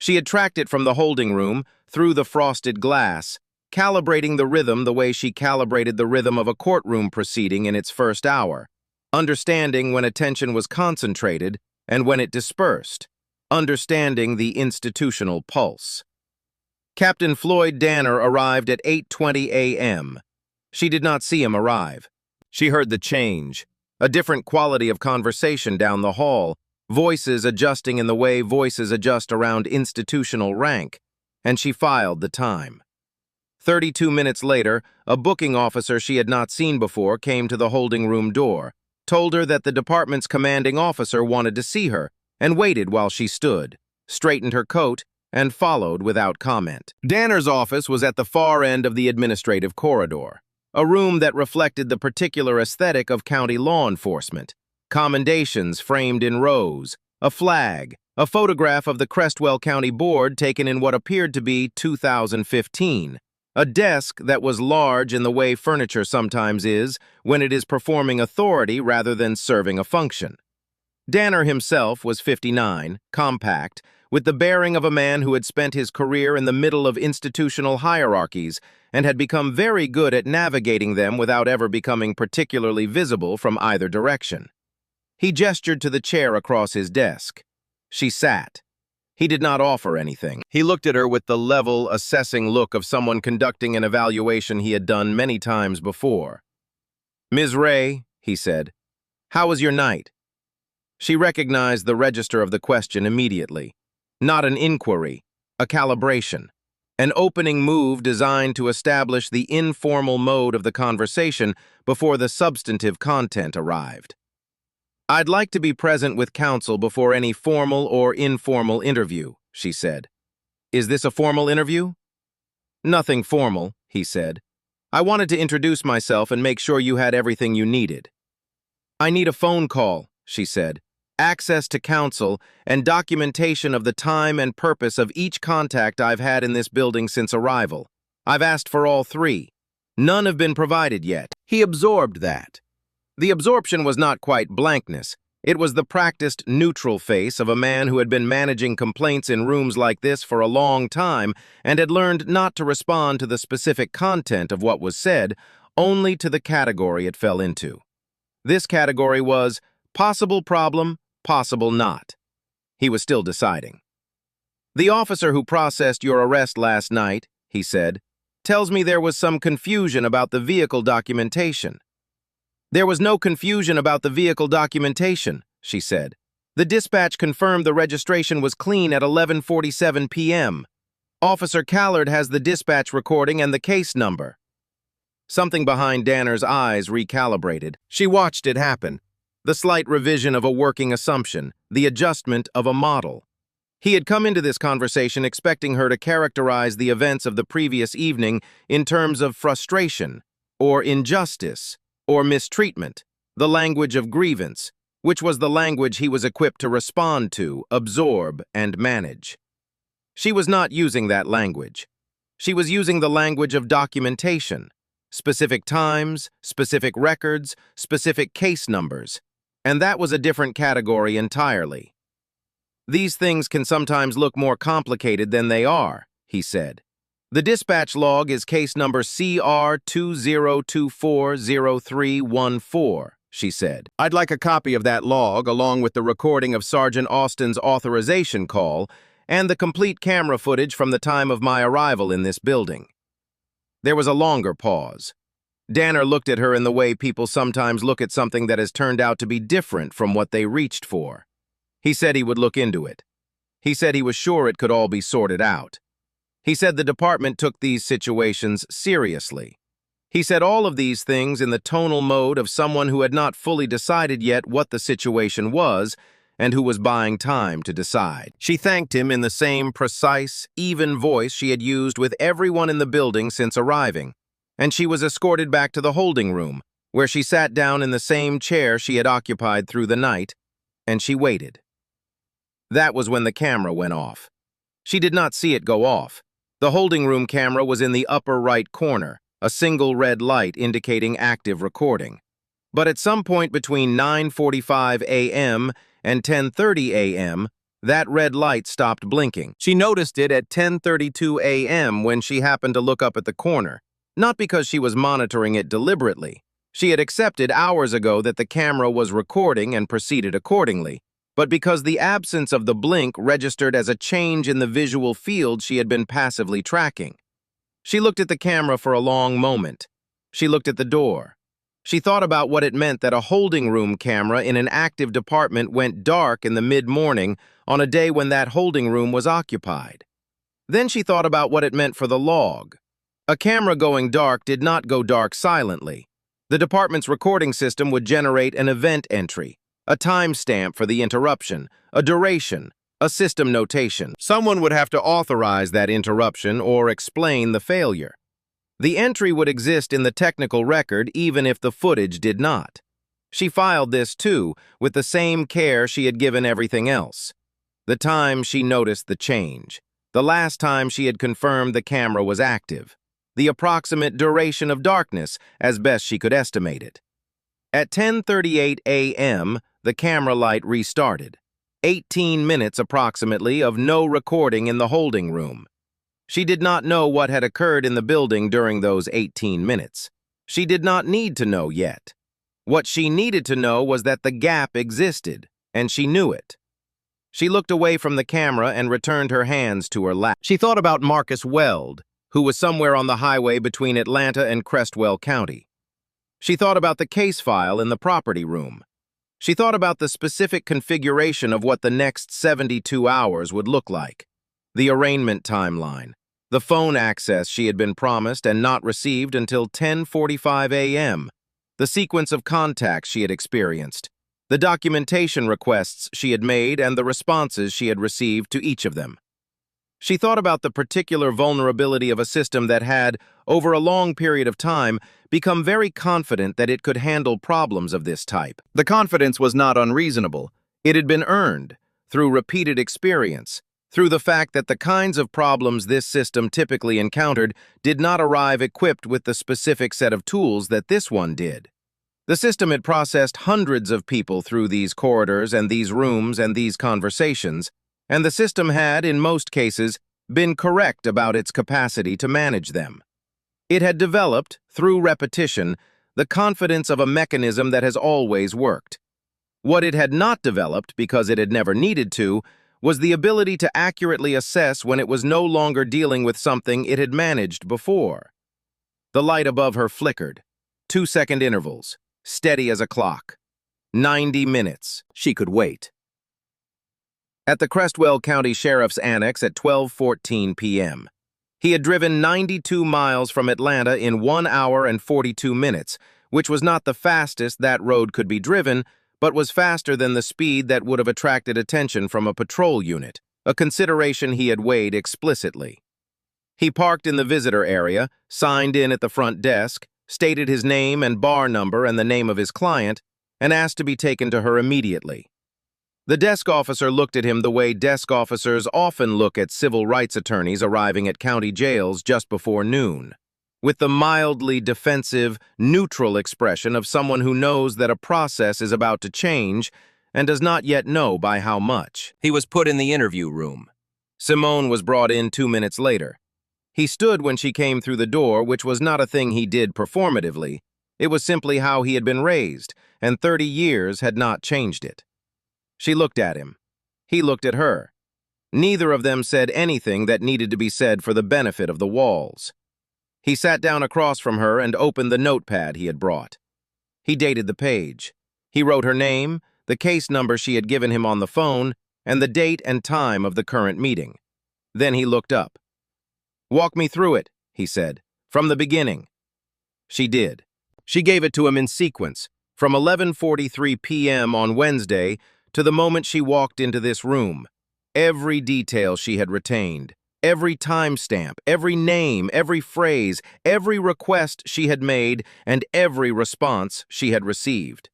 She had tracked it from the holding room, through the frosted glass, calibrating the rhythm the way she calibrated the rhythm of a courtroom proceeding in its first hour, understanding when attention was concentrated and when it dispersed, understanding the institutional pulse. Captain Floyd Danner arrived at 8:20 a.m. She did not see him arrive. She heard the change, a different quality of conversation down the hall, voices adjusting in the way voices adjust around institutional rank, and she filed the time. 32 minutes later, a booking officer she had not seen before came to the holding room door, told her that the department's commanding officer wanted to see her, and waited while she stood, straightened her coat, and followed without comment. Danner's office was at the far end of the administrative corridor, a room that reflected the particular aesthetic of county law enforcement. Commendations framed in rows, a flag, a photograph of the Crestwell County Board taken in what appeared to be 2015, a desk that was large in the way furniture sometimes is when it is performing authority rather than serving a function. Danner himself was 59, compact, with the bearing of a man who had spent his career in the middle of institutional hierarchies and had become very good at navigating them without ever becoming particularly visible from either direction. He gestured to the chair across his desk. She sat. He did not offer anything. He looked at her with the level, assessing look of someone conducting an evaluation he had done many times before. "Ms. Ray," he said, "how was your night?" She recognized the register of the question immediately. Not an inquiry, a calibration. An opening move designed to establish the informal mode of the conversation before the substantive content arrived. "I'd like to be present with counsel before any formal or informal interview," she said. "Is this a formal interview?" "Nothing formal," he said. "I wanted to introduce myself and make sure you had everything you needed." "I need a phone call," she said. "Access to counsel and documentation of the time and purpose of each contact I've had in this building since arrival. I've asked for all three. None have been provided yet." He absorbed that. The absorption was not quite blankness. It was the practiced neutral face of a man who had been managing complaints in rooms like this for a long time and had learned not to respond to the specific content of what was said, only to the category it fell into. This category was possible problem, possible not. He was still deciding. "The officer who processed your arrest last night," he said, "tells me there was some confusion about the vehicle documentation." "There was no confusion about the vehicle documentation," she said. "The dispatch confirmed the registration was clean at 11:47 p.m. Officer Callard has the dispatch recording and the case number." Something behind Danner's eyes recalibrated. She watched it happen. The slight revision of a working assumption, the adjustment of a model. He had come into this conversation expecting her to characterize the events of the previous evening in terms of frustration, or injustice, or mistreatment, the language of grievance, which was the language he was equipped to respond to, absorb, and manage. She was not using that language. She was using the language of documentation, specific times, specific records, specific case numbers, and that was a different category entirely. "These things can sometimes look more complicated than they are," he said. "The dispatch log is case number CR20240314, she said. "I'd like a copy of that log along with the recording of Sergeant Austin's authorization call and the complete camera footage from the time of my arrival in this building." There was a longer pause. Danner looked at her in the way people sometimes look at something that has turned out to be different from what they reached for. He said he would look into it. He said he was sure it could all be sorted out. He said the department took these situations seriously. He said all of these things in the tonal mode of someone who had not fully decided yet what the situation was and who was buying time to decide. She thanked him in the same precise, even voice she had used with everyone in the building since arriving, and she was escorted back to the holding room, where she sat down in the same chair she had occupied through the night, and she waited. That was when the camera went off. She did not see it go off. The holding room camera was in the upper right corner, a single red light indicating active recording. But at some point between 9:45 a.m. and 10:30 a.m., that red light stopped blinking. She noticed it at 10:32 a.m. when she happened to look up at the corner, not because she was monitoring it deliberately. She had accepted hours ago that the camera was recording and proceeded accordingly, but because the absence of the blink registered as a change in the visual field she had been passively tracking. She looked at the camera for a long moment. She looked at the door. She thought about what it meant that a holding room camera in an active department went dark in the mid-morning on a day when that holding room was occupied. Then she thought about what it meant for the log. A camera going dark did not go dark silently. The department's recording system would generate an event entry, a timestamp for the interruption, a duration, a system notation. Someone would have to authorize that interruption or explain the failure. The entry would exist in the technical record even if the footage did not. She filed this too, with the same care she had given everything else. The time she noticed the change. The last time she had confirmed the camera was active. The approximate duration of darkness, as best she could estimate it. At 10:38 a.m., the camera light restarted. 18 minutes approximately of no recording in the holding room. She did not know what had occurred in the building during those 18 minutes. She did not need to know yet. What she needed to know was that the gap existed, and she knew it. She looked away from the camera and returned her hands to her lap. She thought about Marcus Weld, who was somewhere on the highway between Atlanta and Crestwell County. She thought about the case file in the property room. She thought about the specific configuration of what the next 72 hours would look like. The arraignment timeline. The phone access she had been promised and not received until 10:45 a.m. The sequence of contacts she had experienced. The documentation requests she had made and the responses she had received to each of them. She thought about the particular vulnerability of a system that had, over a long period of time, become very confident that it could handle problems of this type. The confidence was not unreasonable. It had been earned through repeated experience, through the fact that the kinds of problems this system typically encountered did not arrive equipped with the specific set of tools that this one did. The system had processed hundreds of people through these corridors and these rooms and these conversations, and the system had, in most cases, been correct about its capacity to manage them. It had developed, through repetition, the confidence of a mechanism that has always worked. What it had not developed, because it had never needed to, was the ability to accurately assess when it was no longer dealing with something it had managed before. The light above her flickered. 2-second intervals, steady as a clock. 90 minutes. She could wait. At the Crestwell County Sheriff's Annex at 12:14 p.m. He had driven 92 miles from Atlanta in 1 hour and 42 minutes, which was not the fastest that road could be driven, but was faster than the speed that would have attracted attention from a patrol unit, a consideration he had weighed explicitly. He parked in the visitor area, signed in at the front desk, stated his name and bar number and the name of his client, and asked to be taken to her immediately. The desk officer looked at him the way desk officers often look at civil rights attorneys arriving at county jails just before noon, with the mildly defensive, neutral expression of someone who knows that a process is about to change and does not yet know by how much. He was put in the interview room. Simone was brought in 2 minutes later. He stood when she came through the door, which was not a thing he did performatively. It was simply how he had been raised, and 30 years had not changed it. She looked at him. He looked at her. Neither of them said anything that needed to be said for the benefit of the walls. He sat down across from her and opened the notepad he had brought. He dated the page. He wrote her name, the case number she had given him on the phone, and the date and time of the current meeting. Then he looked up. "Walk me through it," he said, "from the beginning." She did. She gave it to him in sequence, from 11:43 p.m. on Wednesday to the moment she walked into this room. Every detail she had retained, every timestamp, every name, every phrase, every request she had made, and every response she had received.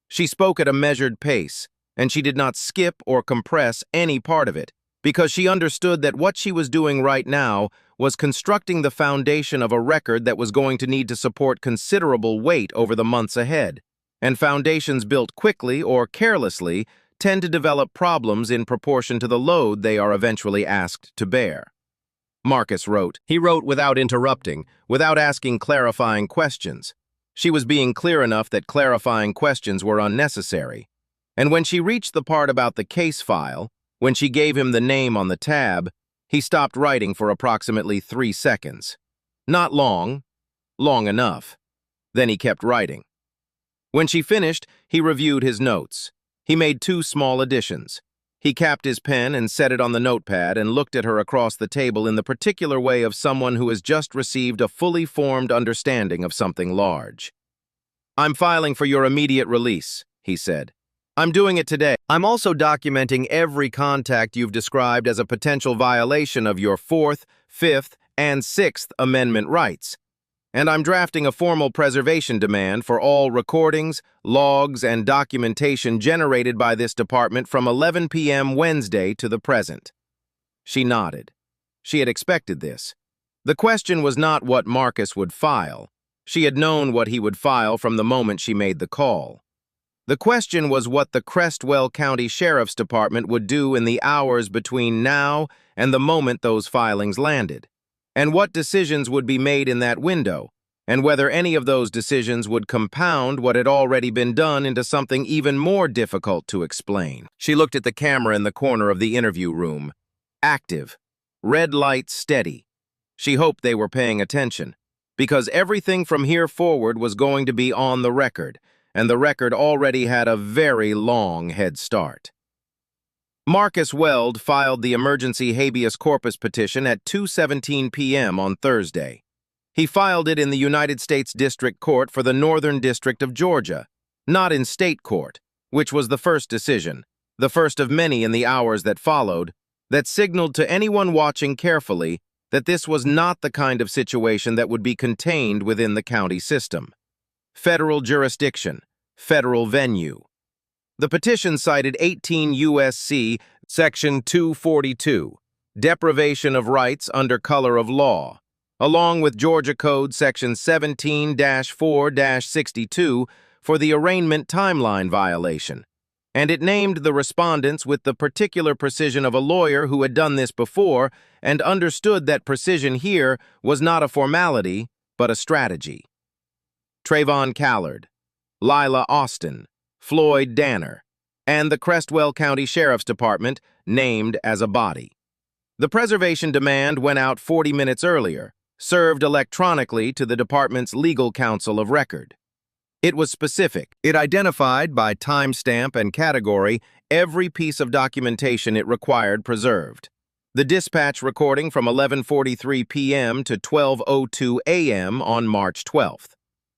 She spoke at a measured pace, and she did not skip or compress any part of it, because she understood that what she was doing right now was constructing the foundation of a record that was going to need to support considerable weight over the months ahead, and foundations built quickly or carelessly tend to develop problems in proportion to the load they are eventually asked to bear. Marcus wrote. He wrote without interrupting, without asking clarifying questions. She was being clear enough that clarifying questions were unnecessary. And when she reached the part about the case file, when she gave him the name on the tab, he stopped writing for approximately 3 seconds. Not long, long enough. Then he kept writing. When she finished, he reviewed his notes. He made 2 small additions. He capped his pen and set it on the notepad and looked at her across the table in the particular way of someone who has just received a fully formed understanding of something large. "I'm filing for your immediate release," he said. "I'm doing it today. I'm also documenting every contact you've described as a potential violation of your 4th, 5th, and 6th Amendment rights. And I'm drafting a formal preservation demand for all recordings, logs, and documentation generated by this department from 11 p.m. Wednesday to the present." She nodded. She had expected this. The question was not what Marcus would file. She had known what he would file from the moment she made the call. The question was what the Crestwell County Sheriff's Department would do in the hours between now and the moment those filings landed, and what decisions would be made in that window, and whether any of those decisions would compound what had already been done into something even more difficult to explain. She looked at the camera in the corner of the interview room. Active. Red light steady. She hoped they were paying attention, because everything from here forward was going to be on the record, and the record already had a very long head start. Marcus Weld filed the emergency habeas corpus petition at 2:17 p.m. on Thursday. He filed it in the United States District Court for the Northern District of Georgia, not in state court, which was the first decision, the first of many in the hours that followed, that signaled to anyone watching carefully that this was not the kind of situation that would be contained within the county system. Federal jurisdiction, federal venue. The petition cited 18 U.S.C. Section 242, deprivation of rights under color of law, along with Georgia Code Section 17-4-62 for the arraignment timeline violation, and it named the respondents with the particular precision of a lawyer who had done this before and understood that precision here was not a formality, but a strategy. Trayvon Callard, Lila Austin, Floyd Danner, and the Crestwell County Sheriff's Department named as a body. The preservation demand went out 40 minutes earlier, served electronically to the department's legal counsel of record. It was specific. It identified by timestamp and category every piece of documentation it required preserved. The dispatch recording from 11:43 p.m. to 12:02 a.m. on March 12th.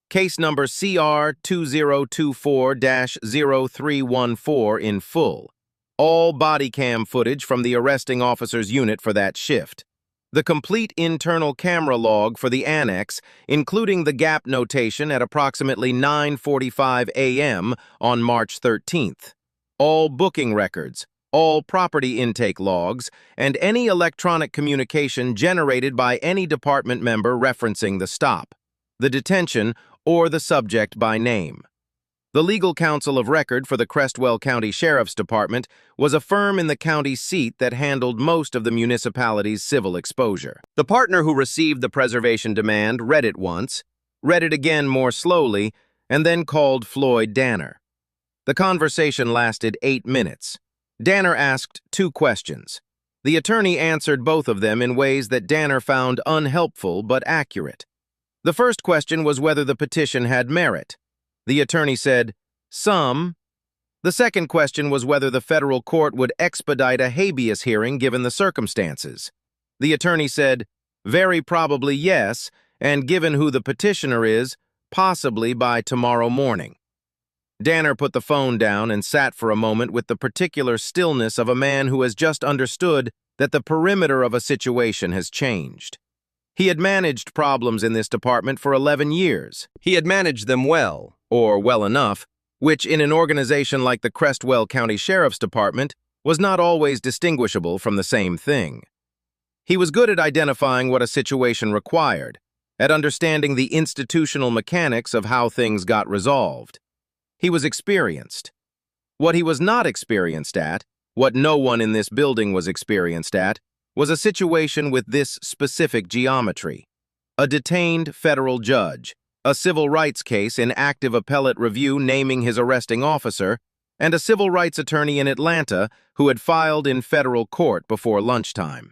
Case number CR 2024-0314 in full. All body cam footage from the arresting officer's unit for that shift. The complete internal camera log for the annex, including the gap notation at approximately 9:45 a.m. on March 13th. all booking records, all property intake logs, and any electronic communication generated by any department member referencing the stop, the detention, or the subject by name. The legal counsel of record for the Crestwell County Sheriff's Department was a firm in the county seat that handled most of the municipality's civil exposure. The partner who received the preservation demand read it once, read it again more slowly, and then called Floyd Danner. The conversation lasted 8 minutes. Danner asked 2 questions. The attorney answered both of them in ways that Danner found unhelpful but accurate. The first question was whether the petition had merit. The attorney said, "Some." The second question was whether the federal court would expedite a habeas hearing given the circumstances. The attorney said, "Very probably yes, and given who the petitioner is, possibly by tomorrow morning." Danner put the phone down and sat for a moment with the particular stillness of a man who has just understood that the perimeter of a situation has changed. He had managed problems in this department for 11 years. He had managed them well, or well enough, which in an organization like the Crestwell County Sheriff's Department was not always distinguishable from the same thing. He was good at identifying what a situation required, at understanding the institutional mechanics of how things got resolved. He was experienced. What he was not experienced at, what no one in this building was experienced at, was a situation with this specific geometry. A detained federal judge, a civil rights case in active appellate review naming his arresting officer, and a civil rights attorney in Atlanta who had filed in federal court before lunchtime.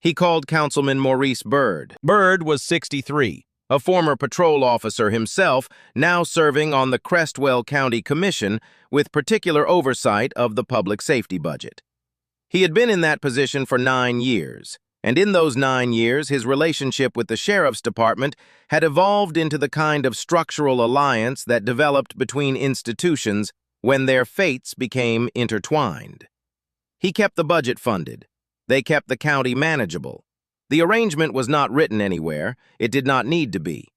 He called Councilman Maurice Byrd. Byrd was 63, a former patrol officer himself, now serving on the Crestwell County Commission with particular oversight of the public safety budget. He had been in that position for 9 years, and in those 9 years, his relationship with the Sheriff's Department had evolved into the kind of structural alliance that developed between institutions when their fates became intertwined. He kept the budget funded. They kept the county manageable. The arrangement was not written anywhere. It did not need to be.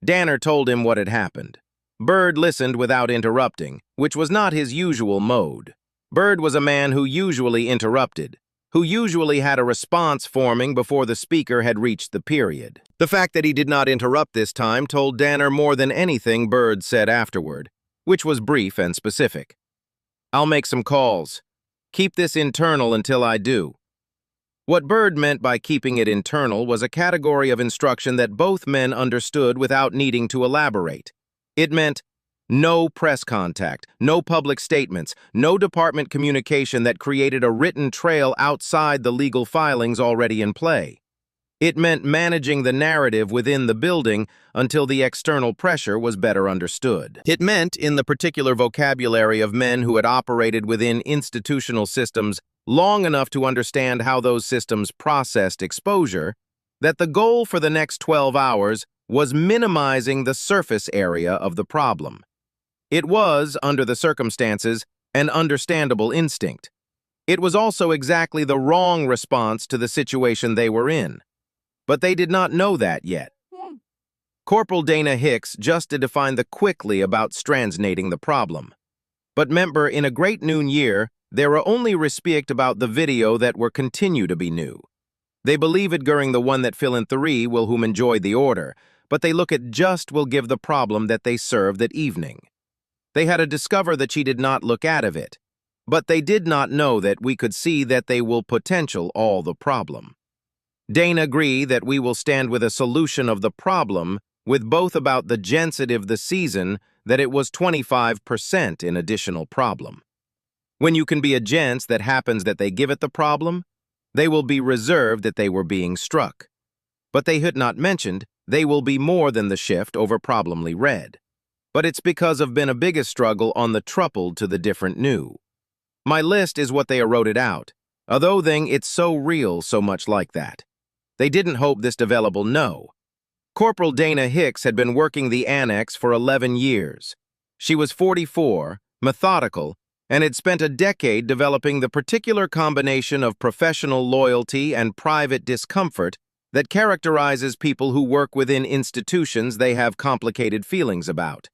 Danner told him what had happened. Byrd listened without interrupting, which was not his usual mode. Byrd was a man who usually interrupted, who usually had a response forming before the speaker had reached the period. The fact that he did not interrupt this time told Danner more than anything Byrd said afterward, which was brief and specific. "I'll make some calls. Keep this internal until I do." What Byrd meant by keeping it internal was a category of instruction that both men understood without needing to elaborate. It meant no press contact, no public statements, no department communication that created a written trail outside the legal filings already in play. It meant managing the narrative within the building until the external pressure was better understood. It meant, in the particular vocabulary of men who had operated within institutional systems long enough to understand how those systems processed exposure, that the goal for the next 12 hours was minimizing the surface area of the problem. It was, under the circumstances, an understandable instinct. It was also exactly the wrong response to the situation they were in. But they did not know that yet. Corporal Dana Hicks just to define the quickly about stranznating the problem. But member, in a great noon year, there are only respect about the video that were continue to be new. They believe it during the one that fill in 3 will whom enjoyed the order, but they look at just will give the problem that they served that evening. They had to discover that she did not look out of it, but they did not know that we could see that they will potential all the problem. Dane agree that we will stand with a solution of the problem with both about the gensitive the season that it was 25% in additional problem. When you can be a gents that happens that they give it the problem, they will be reserved that they were being struck. But they had not mentioned they will be more than the shift over problemly read. But it's because of been a biggest struggle on the troubled to the different new. My list is what they wrote it out, although then it's so real so much like that. They didn't hope this developable no. Corporal Dana Hicks had been working the annex for 11 years. She was 44, methodical, and had spent a decade developing the particular combination of professional loyalty and private discomfort that characterizes people who work within institutions they have complicated feelings about.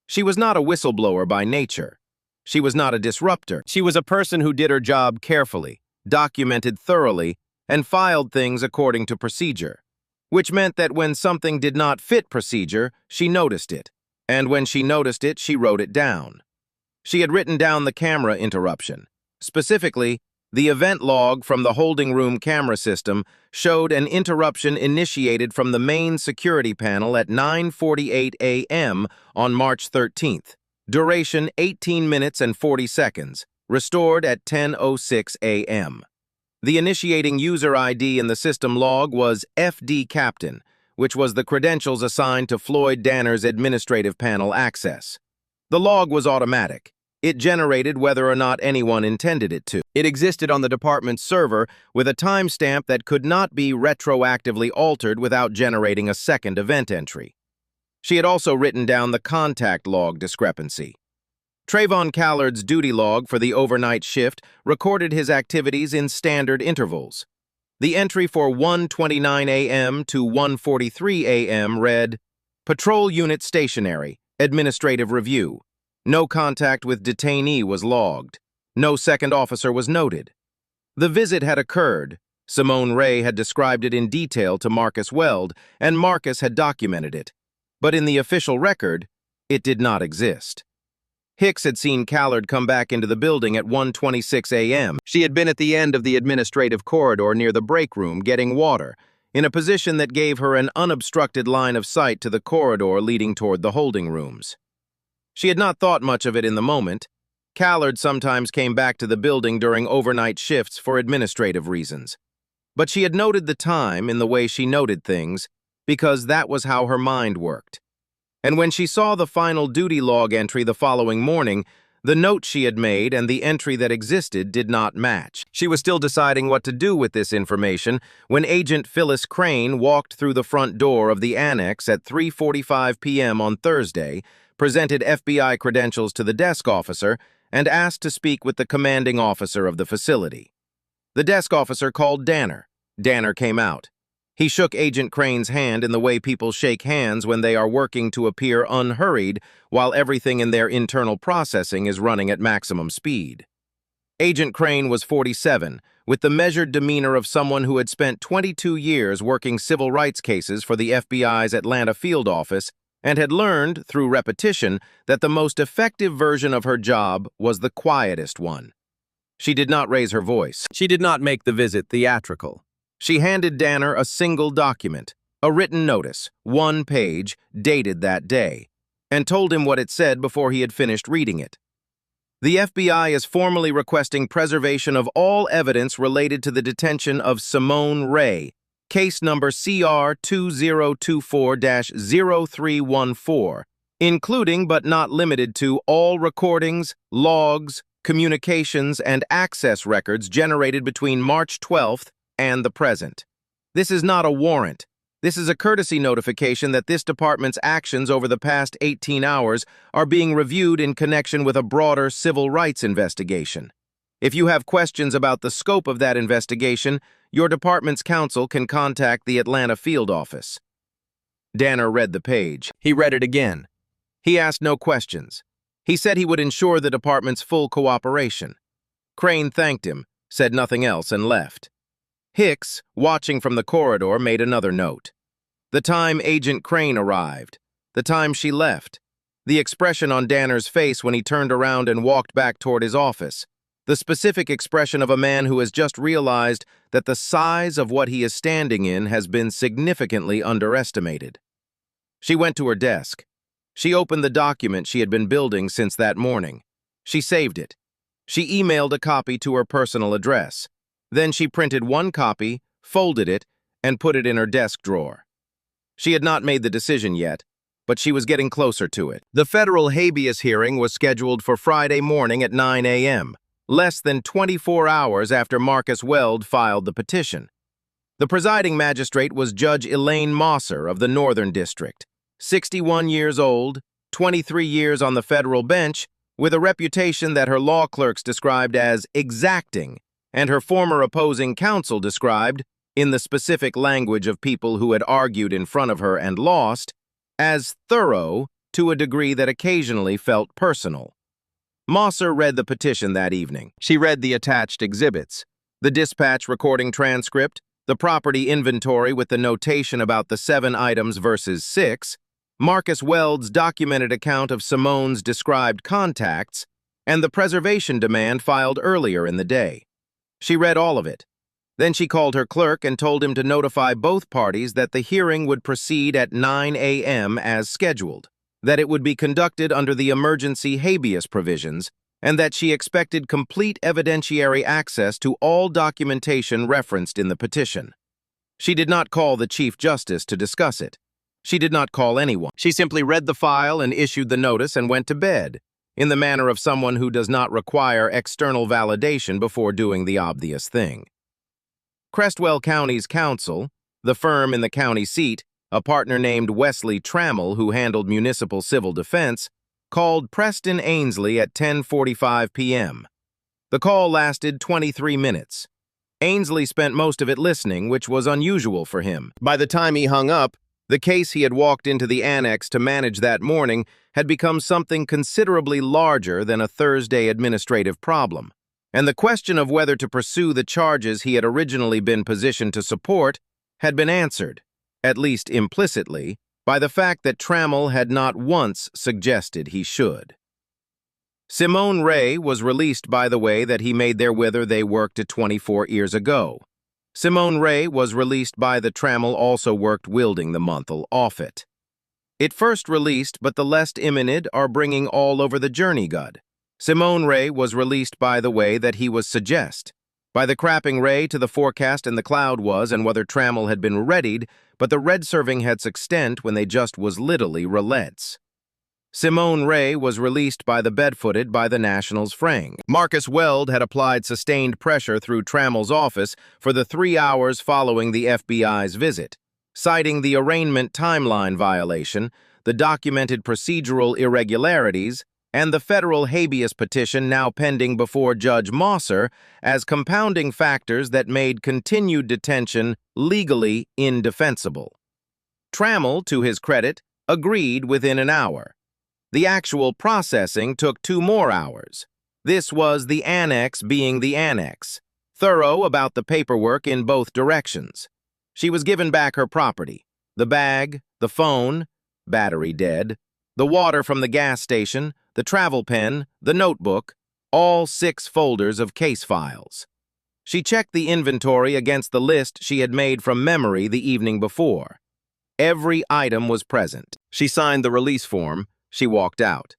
She was not a whistleblower by nature. She was not a disruptor. She was a person who did her job carefully, documented thoroughly, and filed things according to procedure, which meant that when something did not fit procedure, she noticed it, and when she noticed it, she wrote it down. She had written down the camera interruption. Specifically, the event log from the holding room camera system showed an interruption initiated from the main security panel at 9:48 a.m. on March 13th. Duration 18 minutes and 40 seconds, restored at 10:06 a.m. The initiating user ID in the system log was FD Captain, which was the credentials assigned to Floyd Danner's administrative panel access. The log was automatic. It generated whether or not anyone intended it to. It existed on the department's server with a timestamp that could not be retroactively altered without generating a second event entry. She had also written down the contact log discrepancy. Trayvon Callard's duty log for the overnight shift recorded his activities in standard intervals. The entry for 1:29 a.m. to 1:43 a.m. read, Patrol Unit Stationary, Administrative Review. No contact with detainee was logged. No second officer was noted. The visit had occurred. Simone Ray had described it in detail to Marcus Weld, and Marcus had documented it. But in the official record, it did not exist. Hicks had seen Callard come back into the building at 1:26 a.m. She had been at the end of the administrative corridor near the break room getting water, in a position that gave her an unobstructed line of sight to the corridor leading toward the holding rooms. She had not thought much of it in the moment. Callard sometimes came back to the building during overnight shifts for administrative reasons. But she had noted the time in the way she noted things, because that was how her mind worked. And when she saw the final duty log entry the following morning, the note she had made and the entry that existed did not match. She was still deciding what to do with this information when Agent Phyllis Crane walked through the front door of the annex at 3:45 p.m. on Thursday, presented FBI credentials to the desk officer, and asked to speak with the commanding officer of the facility. The desk officer called Danner. Danner came out. He shook Agent Crane's hand in the way people shake hands when they are working to appear unhurried while everything in their internal processing is running at maximum speed. Agent Crane was 47, with the measured demeanor of someone who had spent 22 years working civil rights cases for the FBI's Atlanta field office and had learned, through repetition, that the most effective version of her job was the quietest one. She did not raise her voice. She did not make the visit theatrical. She handed Danner a single document, a written notice, 1 page, dated that day, and told him what it said before he had finished reading it. The FBI is formally requesting preservation of all evidence related to the detention of Simone Ray, case number CR 2024-0314, including but not limited to all recordings, logs, communications, and access records generated between March 12th and the present. This is not a warrant. This is a courtesy notification that this department's actions over the past 18 hours are being reviewed in connection with a broader civil rights investigation. If you have questions about the scope of that investigation, your department's counsel can contact the Atlanta field office. Danner read the page. He read it again. He asked no questions. He said he would ensure the department's full cooperation. Crane thanked him, said nothing else, and left. Hicks, watching from the corridor, made another note. The time Agent Crane arrived. The time she left. The expression on Danner's face when he turned around and walked back toward his office. The specific expression of a man who has just realized that the size of what he is standing in has been significantly underestimated. She went to her desk. She opened the document she had been building since that morning. She saved it. She emailed a copy to her personal address. Then she printed one copy, folded it, and put it in her desk drawer. She had not made the decision yet, but she was getting closer to it. The federal habeas hearing was scheduled for Friday morning at 9 a.m., less than 24 hours after Marcus Weld filed the petition. The presiding magistrate was Judge Elaine Mosser of the Northern District, 61 years old, 23 years on the federal bench, with a reputation that her law clerks described as exacting, and her former opposing counsel described, in the specific language of people who had argued in front of her and lost, as thorough to a degree that occasionally felt personal. Mosser read the petition that evening. She read the attached exhibits, the dispatch recording transcript, the property inventory with the notation about the 7 items versus 6, Marcus Weld's documented account of Simone's described contacts, and the preservation demand filed earlier in the day. She read all of it. Then she called her clerk and told him to notify both parties that the hearing would proceed at 9 a.m. as scheduled, that it would be conducted under the emergency habeas provisions, and that she expected complete evidentiary access to all documentation referenced in the petition. She did not call the Chief Justice to discuss it. She did not call anyone. She simply read the file and issued the notice and went to bed, in the manner of someone who does not require external validation before doing the obvious thing. Crestwell County's counsel, the firm in the county seat, a partner named Wesley Trammell who handled municipal civil defense, called Preston Ainsley at 10:45 p.m. The call lasted 23 minutes. Ainsley spent most of it listening, which was unusual for him. By the time he hung up, the case he had walked into the annex to manage that morning had become something considerably larger than a Thursday administrative problem, and the question of whether to pursue the charges he had originally been positioned to support had been answered, at least implicitly, by the fact that Trammell had not once suggested he should. Simone Ray was released by the way that he made there whither they worked at 24 years ago. Simone Ray was released by the Trammell also worked wielding the monthal off it. It first released, but the less imminid are bringing all over the journey good. Simone Ray was released by the way that he was suggest. By the crapping Ray to the forecast and the cloud was, and whether Trammell had been readied, but the red serving had extent when they just was literally relents. Simone Ray was released by the bedfooted by the Nationals' frang. Marcus Weld had applied sustained pressure through Trammell's office for the 3 hours following the FBI's visit, citing the arraignment timeline violation, the documented procedural irregularities, and the federal habeas petition now pending before Judge Mosser as compounding factors that made continued detention legally indefensible. Trammell, to his credit, agreed within an hour. The actual processing took 2 more hours. This was the annex being the annex, thorough about the paperwork in both directions. She was given back her property, the bag, the phone, battery dead, the water from the gas station, the travel pen, the notebook, all 6 folders of case files. She checked the inventory against the list she had made from memory the evening before. Every item was present. She signed the release form. She walked out.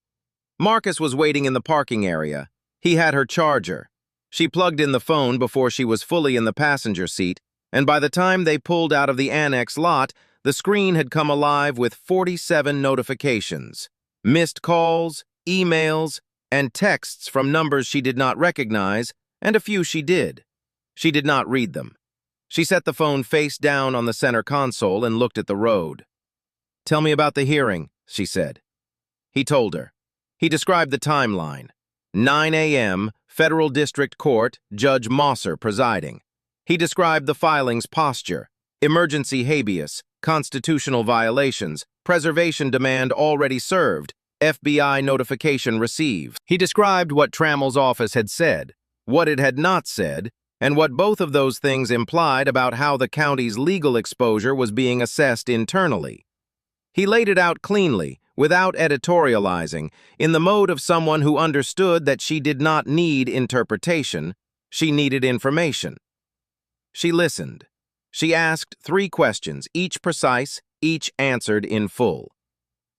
Marcus was waiting in the parking area. He had her charger. She plugged in the phone before she was fully in the passenger seat, and by the time they pulled out of the annex lot, the screen had come alive with 47 notifications, missed calls, emails, and texts from numbers she did not recognize, and a few she did. She did not read them. She set the phone face down on the center console and looked at the road. "Tell me about the hearing," she said. He told her. He described the timeline. 9 a.m., Federal District Court, Judge Mosser presiding. He described the filing's posture, emergency habeas, constitutional violations, preservation demand already served, FBI notification received. He described what Trammell's office had said, what it had not said, and what both of those things implied about how the county's legal exposure was being assessed internally. He laid it out cleanly, without editorializing, in the mode of someone who understood that she did not need interpretation, she needed information. She listened. She asked 3 questions, each precise, each answered in full.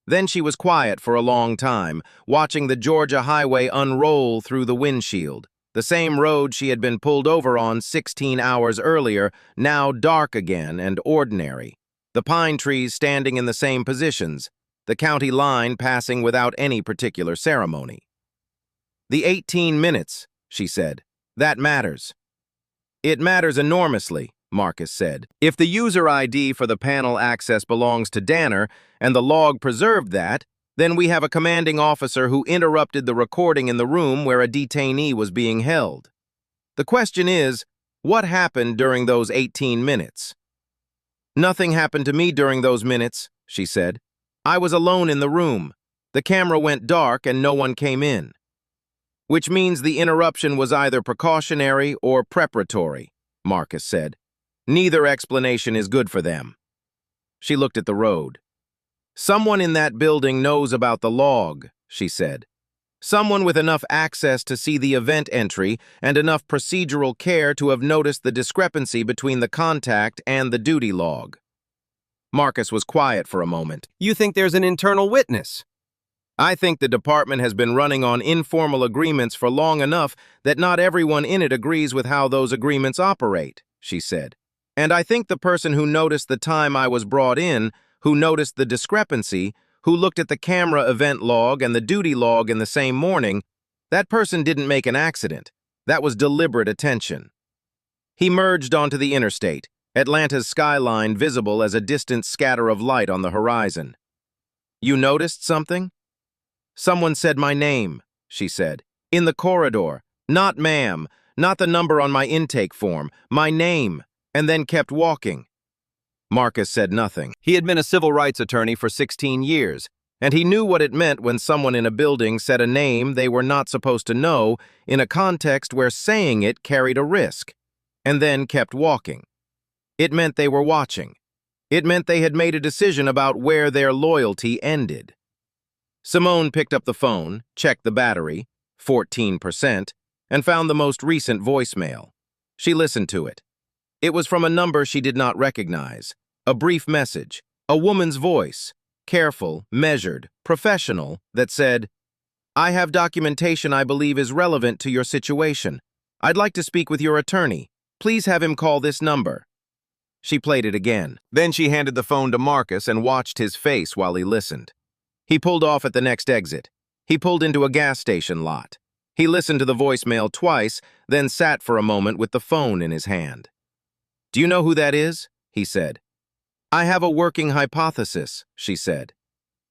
Then she was quiet for a long time, watching the Georgia highway unroll through the windshield, the same road she had been pulled over on 16 hours earlier, now dark again and ordinary, the pine trees standing in the same positions, the county line passing without any particular ceremony. "The 18 minutes," she said. "That matters." "It matters enormously," Marcus said. "If the user ID for the panel access belongs to Danner and the log preserved that, then we have a commanding officer who interrupted the recording in the room where a detainee was being held. The question is, what happened during those 18 minutes?" "Nothing happened to me during those minutes," she said. "I was alone in the room. The camera went dark and no one came in." which means the interruption was either precautionary or preparatory, Marcus said. Neither explanation is good for them. She looked at the road. Someone in that building knows about the log, she said. Someone with enough access to see the event entry and enough procedural care to have noticed the discrepancy between the contact and the duty log. Marcus was quiet for a moment. You think there's an internal witness? I think the department has been running on informal agreements for long enough that not everyone in it agrees with how those agreements operate, she said. And I think the person who noticed the time I was brought in, who noticed the discrepancy, who looked at the camera event log and the duty log in the same morning, that person didn't make an accident. That was deliberate attention. He merged onto the interstate, Atlanta's skyline visible as a distant scatter of light on the horizon. You noticed something? Someone said my name, she said. In the corridor. Not ma'am, not the number on my intake form, my name, and then kept walking. Marcus said nothing. He had been a civil rights attorney for 16 years, and he knew what it meant when someone in a building said a name they were not supposed to know in a context where saying it carried a risk, and then kept walking. It meant they were watching. It meant they had made a decision about where their loyalty ended. Simone picked up the phone, checked the battery, 14%, and found the most recent voicemail. She listened to it. It was from a number she did not recognize. A brief message, a woman's voice, careful, measured, professional, that said, I have documentation I believe is relevant to your situation. I'd like to speak with your attorney. Please have him call this number. She played it again. Then she handed the phone to Marcus and watched his face while he listened. He pulled off at the next exit. He pulled into a gas station lot. He listened to the voicemail twice, then sat for a moment with the phone in his hand. Do you know who that is? He said. I have a working hypothesis, she said.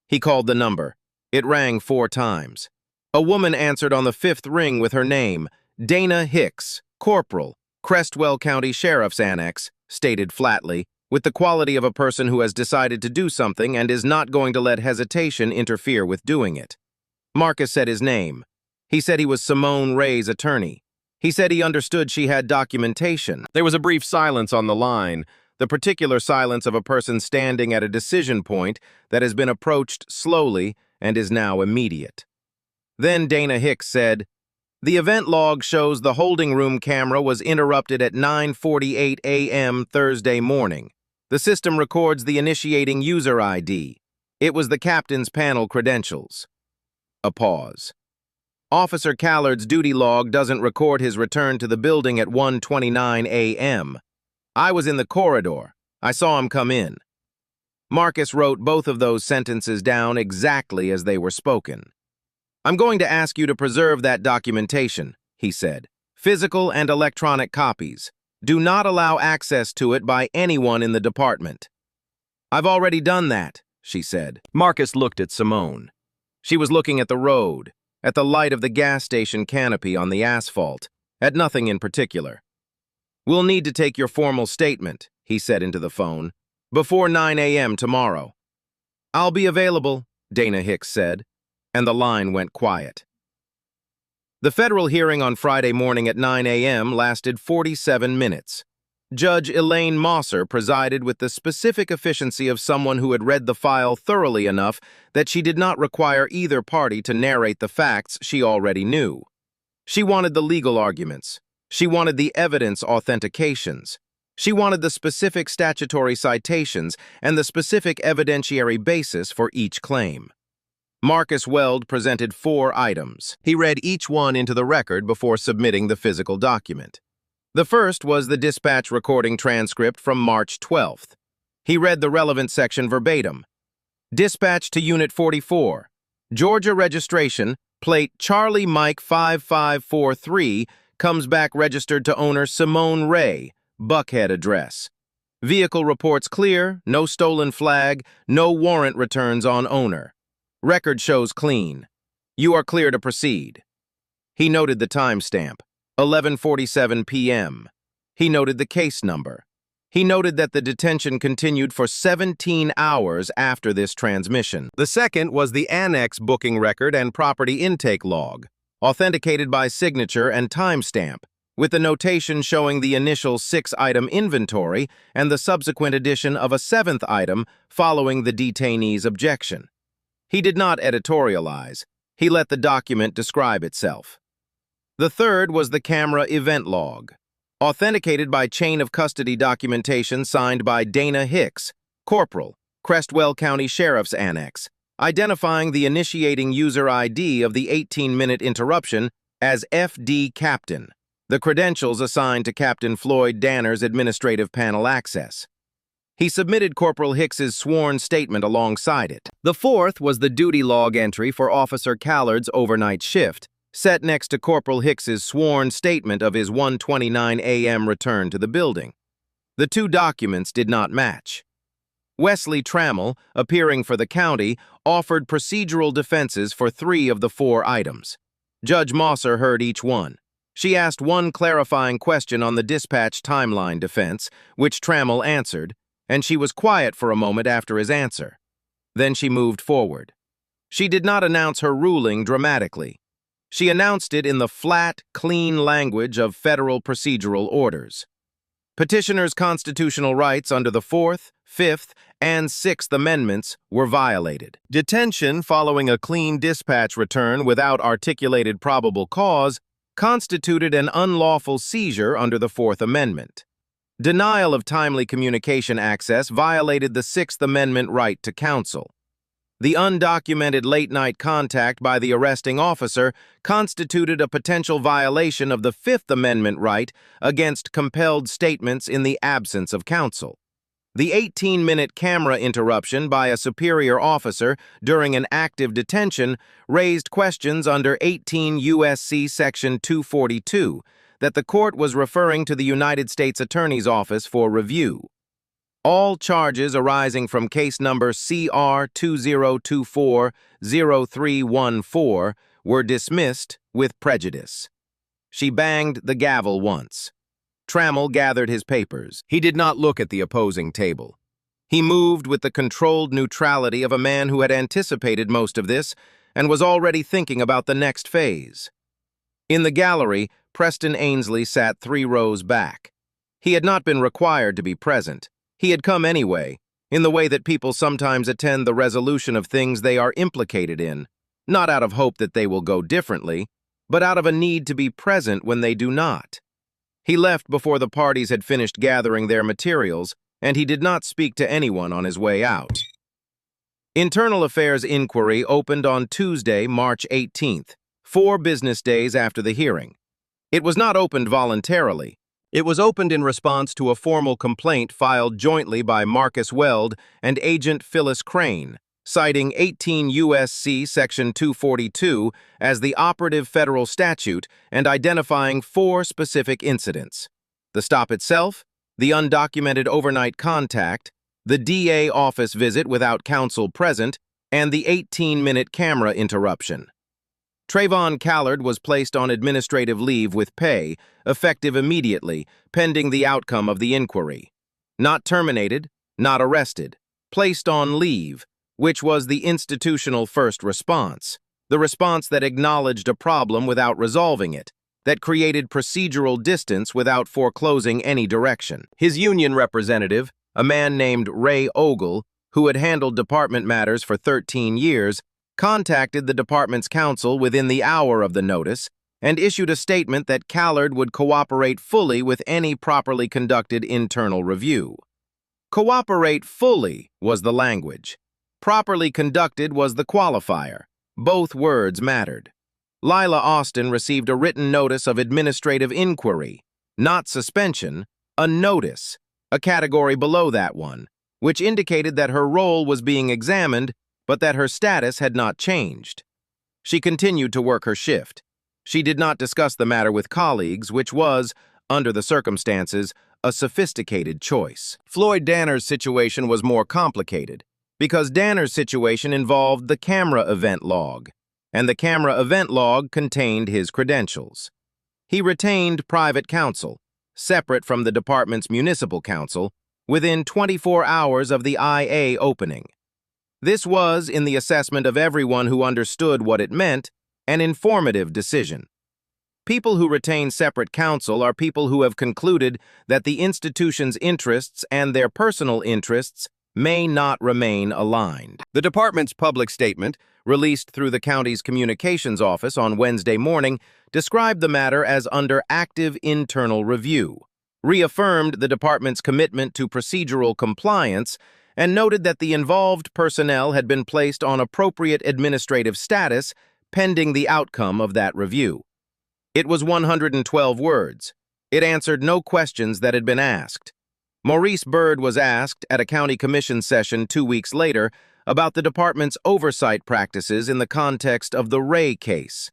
He called the number. It rang 4 times. A woman answered on the 5th ring with her name, Dana Hicks, Corporal, Crestwell County Sheriff's Annex, stated flatly, with the quality of a person who has decided to do something and is not going to let hesitation interfere with doing it. Marcus said his name. He said he was Simone Ray's attorney. He said he understood she had documentation. There was a brief silence on the line, the particular silence of a person standing at a decision point that has been approached slowly and is now immediate. Then Dana Hicks said, the event log shows the holding room camera was interrupted at 9:48 a.m. Thursday morning. The system records the initiating user ID. It was the captain's panel credentials. A pause. Officer Callard's duty log doesn't record his return to the building at 1:29 a.m. I was in the corridor. I saw him come in. Marcus wrote both of those sentences down exactly as they were spoken. I'm going to ask you to preserve that documentation, he said. Physical and electronic copies. Do not allow access to it by anyone in the department. I've already done that, she said. Marcus looked at Simone. She was looking at the road, at the light of the gas station canopy on the asphalt, at nothing in particular. We'll need to take your formal statement, he said into the phone, before 9 a.m. tomorrow. I'll be available, Dana Hicks said, and the line went quiet. The federal hearing on Friday morning at 9 a.m. lasted 47 minutes. Judge Elaine Mosser presided with the specific efficiency of someone who had read the file thoroughly enough that she did not require either party to narrate the facts she already knew. She wanted the legal arguments. She wanted the evidence authentications. She wanted the specific statutory citations and the specific evidentiary basis for each claim. Marcus Weld presented 4 items. He read each one into the record before submitting the physical document. The first was the dispatch recording transcript from March 12th. He read the relevant section verbatim. Dispatch to Unit 44. Georgia registration, plate Charlie Mike 5543, comes back registered to owner Simone Ray, Buckhead address. Vehicle reports clear, no stolen flag, no warrant returns on owner. Record shows clean. You are clear to proceed. He noted the timestamp. 11:47 p.m. He noted the case number. He noted that the detention continued for 17 hours after this transmission. The second was the annex booking record and property intake log. authenticated by signature and timestamp, with the notation showing the initial 6-item inventory and the subsequent addition of a 7th item following the detainee's objection. He did not editorialize. He let the document describe itself. The third was the camera event log, authenticated by chain of custody documentation signed by Dana Hicks, Corporal, Crestwell County Sheriff's Annex, identifying the initiating user ID of the 18-minute interruption as FD Captain, the credentials assigned to Captain Floyd Danner's administrative panel access. He submitted Corporal Hicks's sworn statement alongside it. The fourth was the duty log entry for Officer Callard's overnight shift, set next to Corporal Hicks's sworn statement of his 1:29 a.m. return to the building. The two documents did not match. Wesley Trammell, appearing for the county, offered procedural defenses for 3 of the 4 items. Judge Mosser heard each one. She asked one clarifying question on the dispatch timeline defense, which Trammell answered, and she was quiet for a moment after his answer. Then she moved forward. She did not announce her ruling dramatically. She announced it in the flat, clean language of federal procedural orders. Petitioner's constitutional rights under the 4th, 5th, and 6th Amendments were violated. Detention following a clean dispatch return without articulated probable cause constituted an unlawful seizure under the 4th Amendment. Denial of timely communication access violated the 6th Amendment right to counsel. The undocumented late-night contact by the arresting officer constituted a potential violation of the 5th Amendment right against compelled statements in the absence of counsel. The 18-minute camera interruption by a superior officer during an active detention raised questions under 18 U.S.C. Section 242 that the court was referring to the United States Attorney's Office for review. All charges arising from case number CR 2024-0314 were dismissed with prejudice. She banged the gavel once. Trammell gathered his papers. He did not look at the opposing table. He moved with the controlled neutrality of a man who had anticipated most of this and was already thinking about the next phase. In the gallery, Preston Ainsley sat 3 rows back. He had not been required to be present. He had come anyway, in the way that people sometimes attend the resolution of things they are implicated in, not out of hope that they will go differently, but out of a need to be present when they do not. He left before the parties had finished gathering their materials, and he did not speak to anyone on his way out. Internal Affairs inquiry opened on Tuesday, March 18th, 4 business days after the hearing. It was not opened voluntarily. It was opened in response to a formal complaint filed jointly by Marcus Weld and Agent Phyllis Crane, citing 18 U.S.C. Section 242 as the operative federal statute and identifying 4 specific incidents: the stop itself, the undocumented overnight contact, the DA office visit without counsel present, and the 18-minute camera interruption. Trayvon Callard was placed on administrative leave with pay, effective immediately, pending the outcome of the inquiry. Not terminated, not arrested, placed on leave, which was the institutional first response, the response that acknowledged a problem without resolving it, that created procedural distance without foreclosing any direction. His union representative, a man named Ray Ogle, who had handled department matters for 13 years, contacted the department's counsel within the hour of the notice and issued a statement that Callard would cooperate fully with any properly conducted internal review. Cooperate fully was the language. Properly conducted was the qualifier. Both words mattered. Lila Austin received a written notice of administrative inquiry, not suspension, a notice, a category below that one, which indicated that her role was being examined but that her status had not changed. She continued to work her shift. She did not discuss the matter with colleagues, which was, under the circumstances, a sophisticated choice. Floyd Danner's situation was more complicated, because Danner's situation involved the camera event log, and the camera event log contained his credentials. He retained private counsel, separate from the department's municipal counsel, within 24 hours of the IA opening. This was, in the assessment of everyone who understood what it meant, an informative decision. People who retain separate counsel are people who have concluded that the institution's interests and their personal interests may not remain aligned. The department's public statement, released through the county's communications office on Wednesday morning, described the matter as under active internal review, reaffirmed the department's commitment to procedural compliance, and noted that the involved personnel had been placed on appropriate administrative status pending the outcome of that review. It was 112 words. It answered no questions that had been asked. Maurice Byrd was asked at a county commission session 2 weeks later about the department's oversight practices in the context of the Ray case.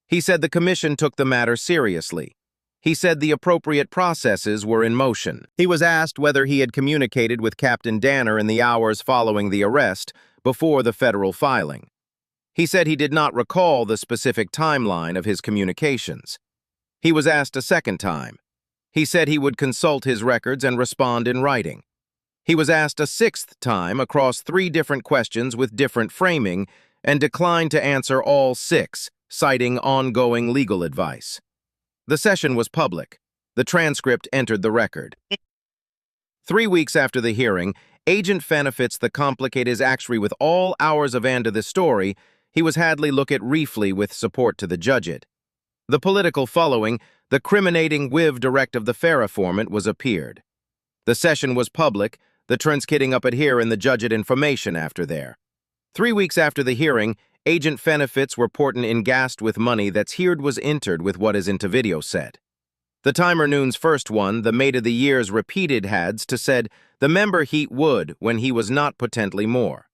He said the commission took the matter seriously. He said the appropriate processes were in motion. He was asked whether he had communicated with Captain Danner in the hours following the arrest before the federal filing. He said he did not recall the specific timeline of his communications. He was asked a second time. He said he would consult his records and respond in writing. He was asked a sixth time across 3 different questions with different framing and declined to answer all 6, citing ongoing legal advice. The session was public. The transcript entered the record. 3 weeks after the hearing, Agent Fenifits the complicate is actually with all hours of and to the story, he was Hadley look at Reefly with support to the judgeit. The political following, the criminating with direct of the fair informant was appeared. The session was public, the transkitting up at here in the judgeit information after there. 3 weeks after the hearing, Agent Fenifits were portin' in gassed with money that's heerd was entered with what is into video said. The Timer Noon's first one, the mate of the year's repeated hads to said, the member heat would when he was not potently more.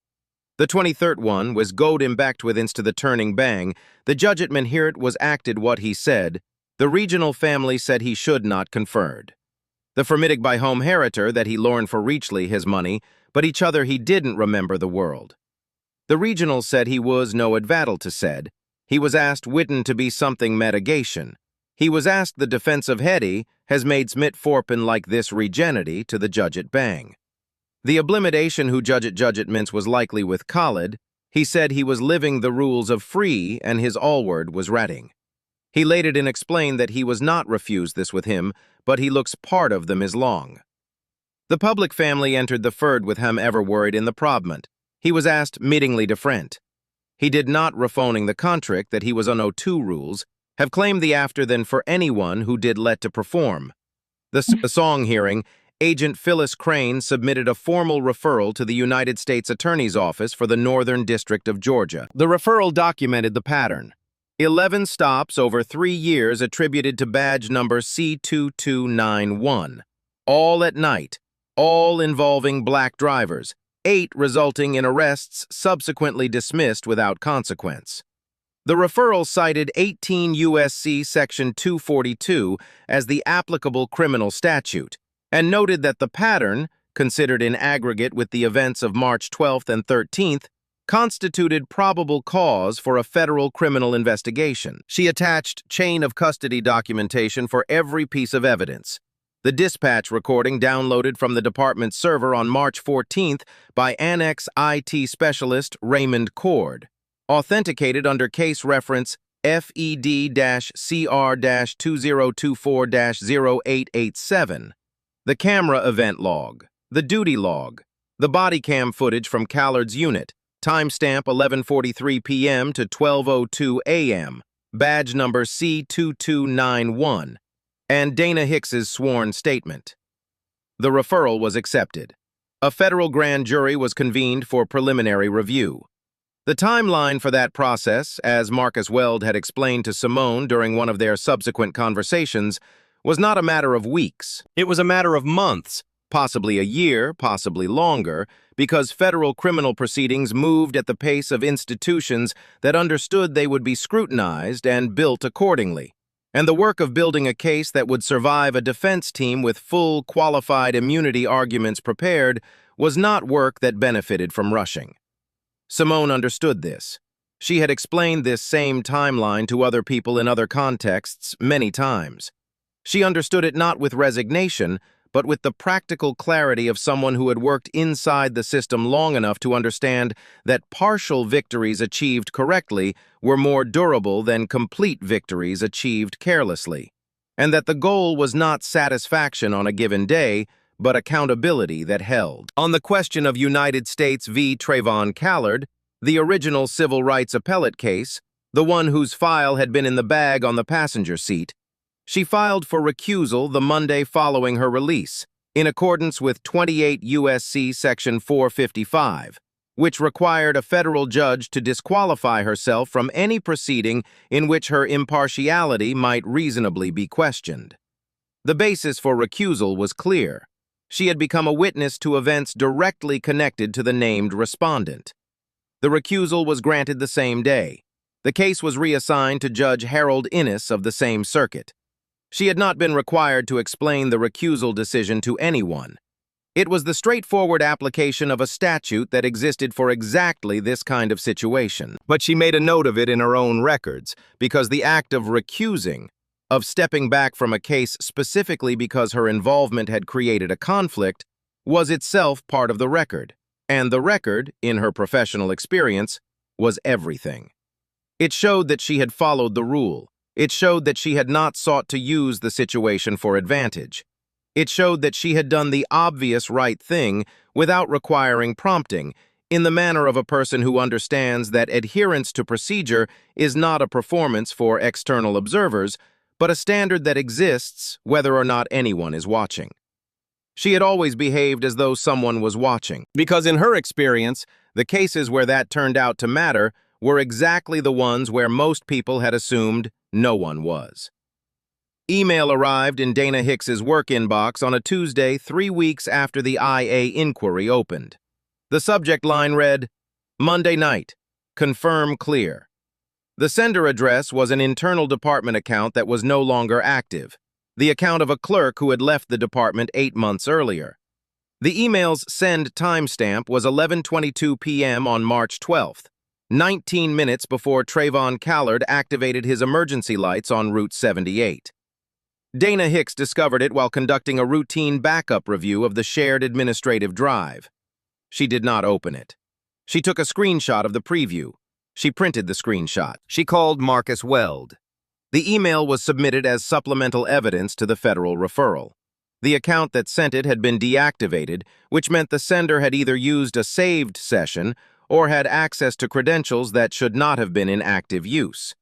The 23rd one was goed him backed with insta the turning bang, the judgeitman heert was acted what he said, the regional family said he should not conferred. The formittig by home heriter that he lorn for Reachley his money, but each other he didn't remember the world. The regional said he was no advattle to said, he was asked witten to be something mitigation. He was asked the defense of Hetty has made Smith forpin like this regenity to the judgeit bang. The oblimidation who judgeit mints was likely with Khalid, he said he was living the rules of free and his allword was ratting. He laid it and explained that he was not refused this with him, but he looks part of them is long. The public family entered the ferd with him ever worried in the probment. He was asked mittingly different. He did not rephoning the contract that he was on O2 rules, have claimed the after than for anyone who did let to perform. The song hearing, Agent Phyllis Crane submitted a formal referral to the United States Attorney's Office for the Northern District of Georgia. The referral documented the pattern. 11 stops over 3 years attributed to badge number C2291. All at night, all involving black drivers, 8 resulting in arrests subsequently dismissed without consequence. The referral cited 18 U.S.C. Section 242 as the applicable criminal statute, and noted that the pattern, considered in aggregate with the events of March 12th and 13th, constituted probable cause for a federal criminal investigation. She attached chain of custody documentation for every piece of evidence. The dispatch recording downloaded from the department's server on March 14th by Annex IT specialist Raymond Cord, authenticated under case reference FED-CR-2024-0887. The camera event log, the duty log, the body cam footage from Callard's unit, timestamp 11:43 p.m. to 12:02 a.m., badge number C2291, and Dana Hicks's sworn statement. The referral was accepted. A federal grand jury was convened for preliminary review. The timeline for that process, as Marcus Weld had explained to Simone during one of their subsequent conversations, was not a matter of weeks. It was a matter of months, possibly a year, possibly longer, because federal criminal proceedings moved at the pace of institutions that understood they would be scrutinized and built accordingly. And the work of building a case that would survive a defense team with full, qualified immunity arguments prepared was not work that benefited from rushing. Simone understood this. She had explained this same timeline to other people in other contexts many times. She understood it not with resignation, but with the practical clarity of someone who had worked inside the system long enough to understand that partial victories achieved correctly were more durable than complete victories achieved carelessly, and that the goal was not satisfaction on a given day, but accountability that held. On the question of United States v. Trayvon Callard, the original civil rights appellate case, the one whose file had been in the bag on the passenger seat, she filed for recusal the Monday following her release, in accordance with 28 U.S.C. Section 455, which required a federal judge to disqualify herself from any proceeding in which her impartiality might reasonably be questioned. The basis for recusal was clear. She had become a witness to events directly connected to the named respondent. The recusal was granted the same day. The case was reassigned to Judge Harold Innis of the same circuit. She had not been required to explain the recusal decision to anyone. It was the straightforward application of a statute that existed for exactly this kind of situation. But she made a note of it in her own records, because the act of recusing, of stepping back from a case specifically because her involvement had created a conflict, was itself part of the record. And the record, in her professional experience, was everything. It showed that she had followed the rule. It showed that she had not sought to use the situation for advantage. It showed that she had done the obvious right thing without requiring prompting, in the manner of a person who understands that adherence to procedure is not a performance for external observers, but a standard that exists whether or not anyone is watching. She had always behaved as though someone was watching, because in her experience, the cases where that turned out to matter were exactly the ones where most people had assumed no one was. Email arrived in Dana Hicks's work inbox on a Tuesday 3 weeks after the IA inquiry opened. The subject line read, "Monday night. Confirm clear." The sender address was an internal department account that was no longer active, the account of a clerk who had left the department 8 months earlier. The email's send timestamp was 11:22 p.m. on March 12th, 19 minutes before Trayvon Callard activated his emergency lights on Route 78. Dana Hicks discovered it while conducting a routine backup review of the shared administrative drive. She did not open it. She took a screenshot of the preview. She printed the screenshot. She called Marcus Weld. The email was submitted as supplemental evidence to the federal referral. The account that sent it had been deactivated, which meant the sender had either used a saved session or had access to credentials that should not have been in active use.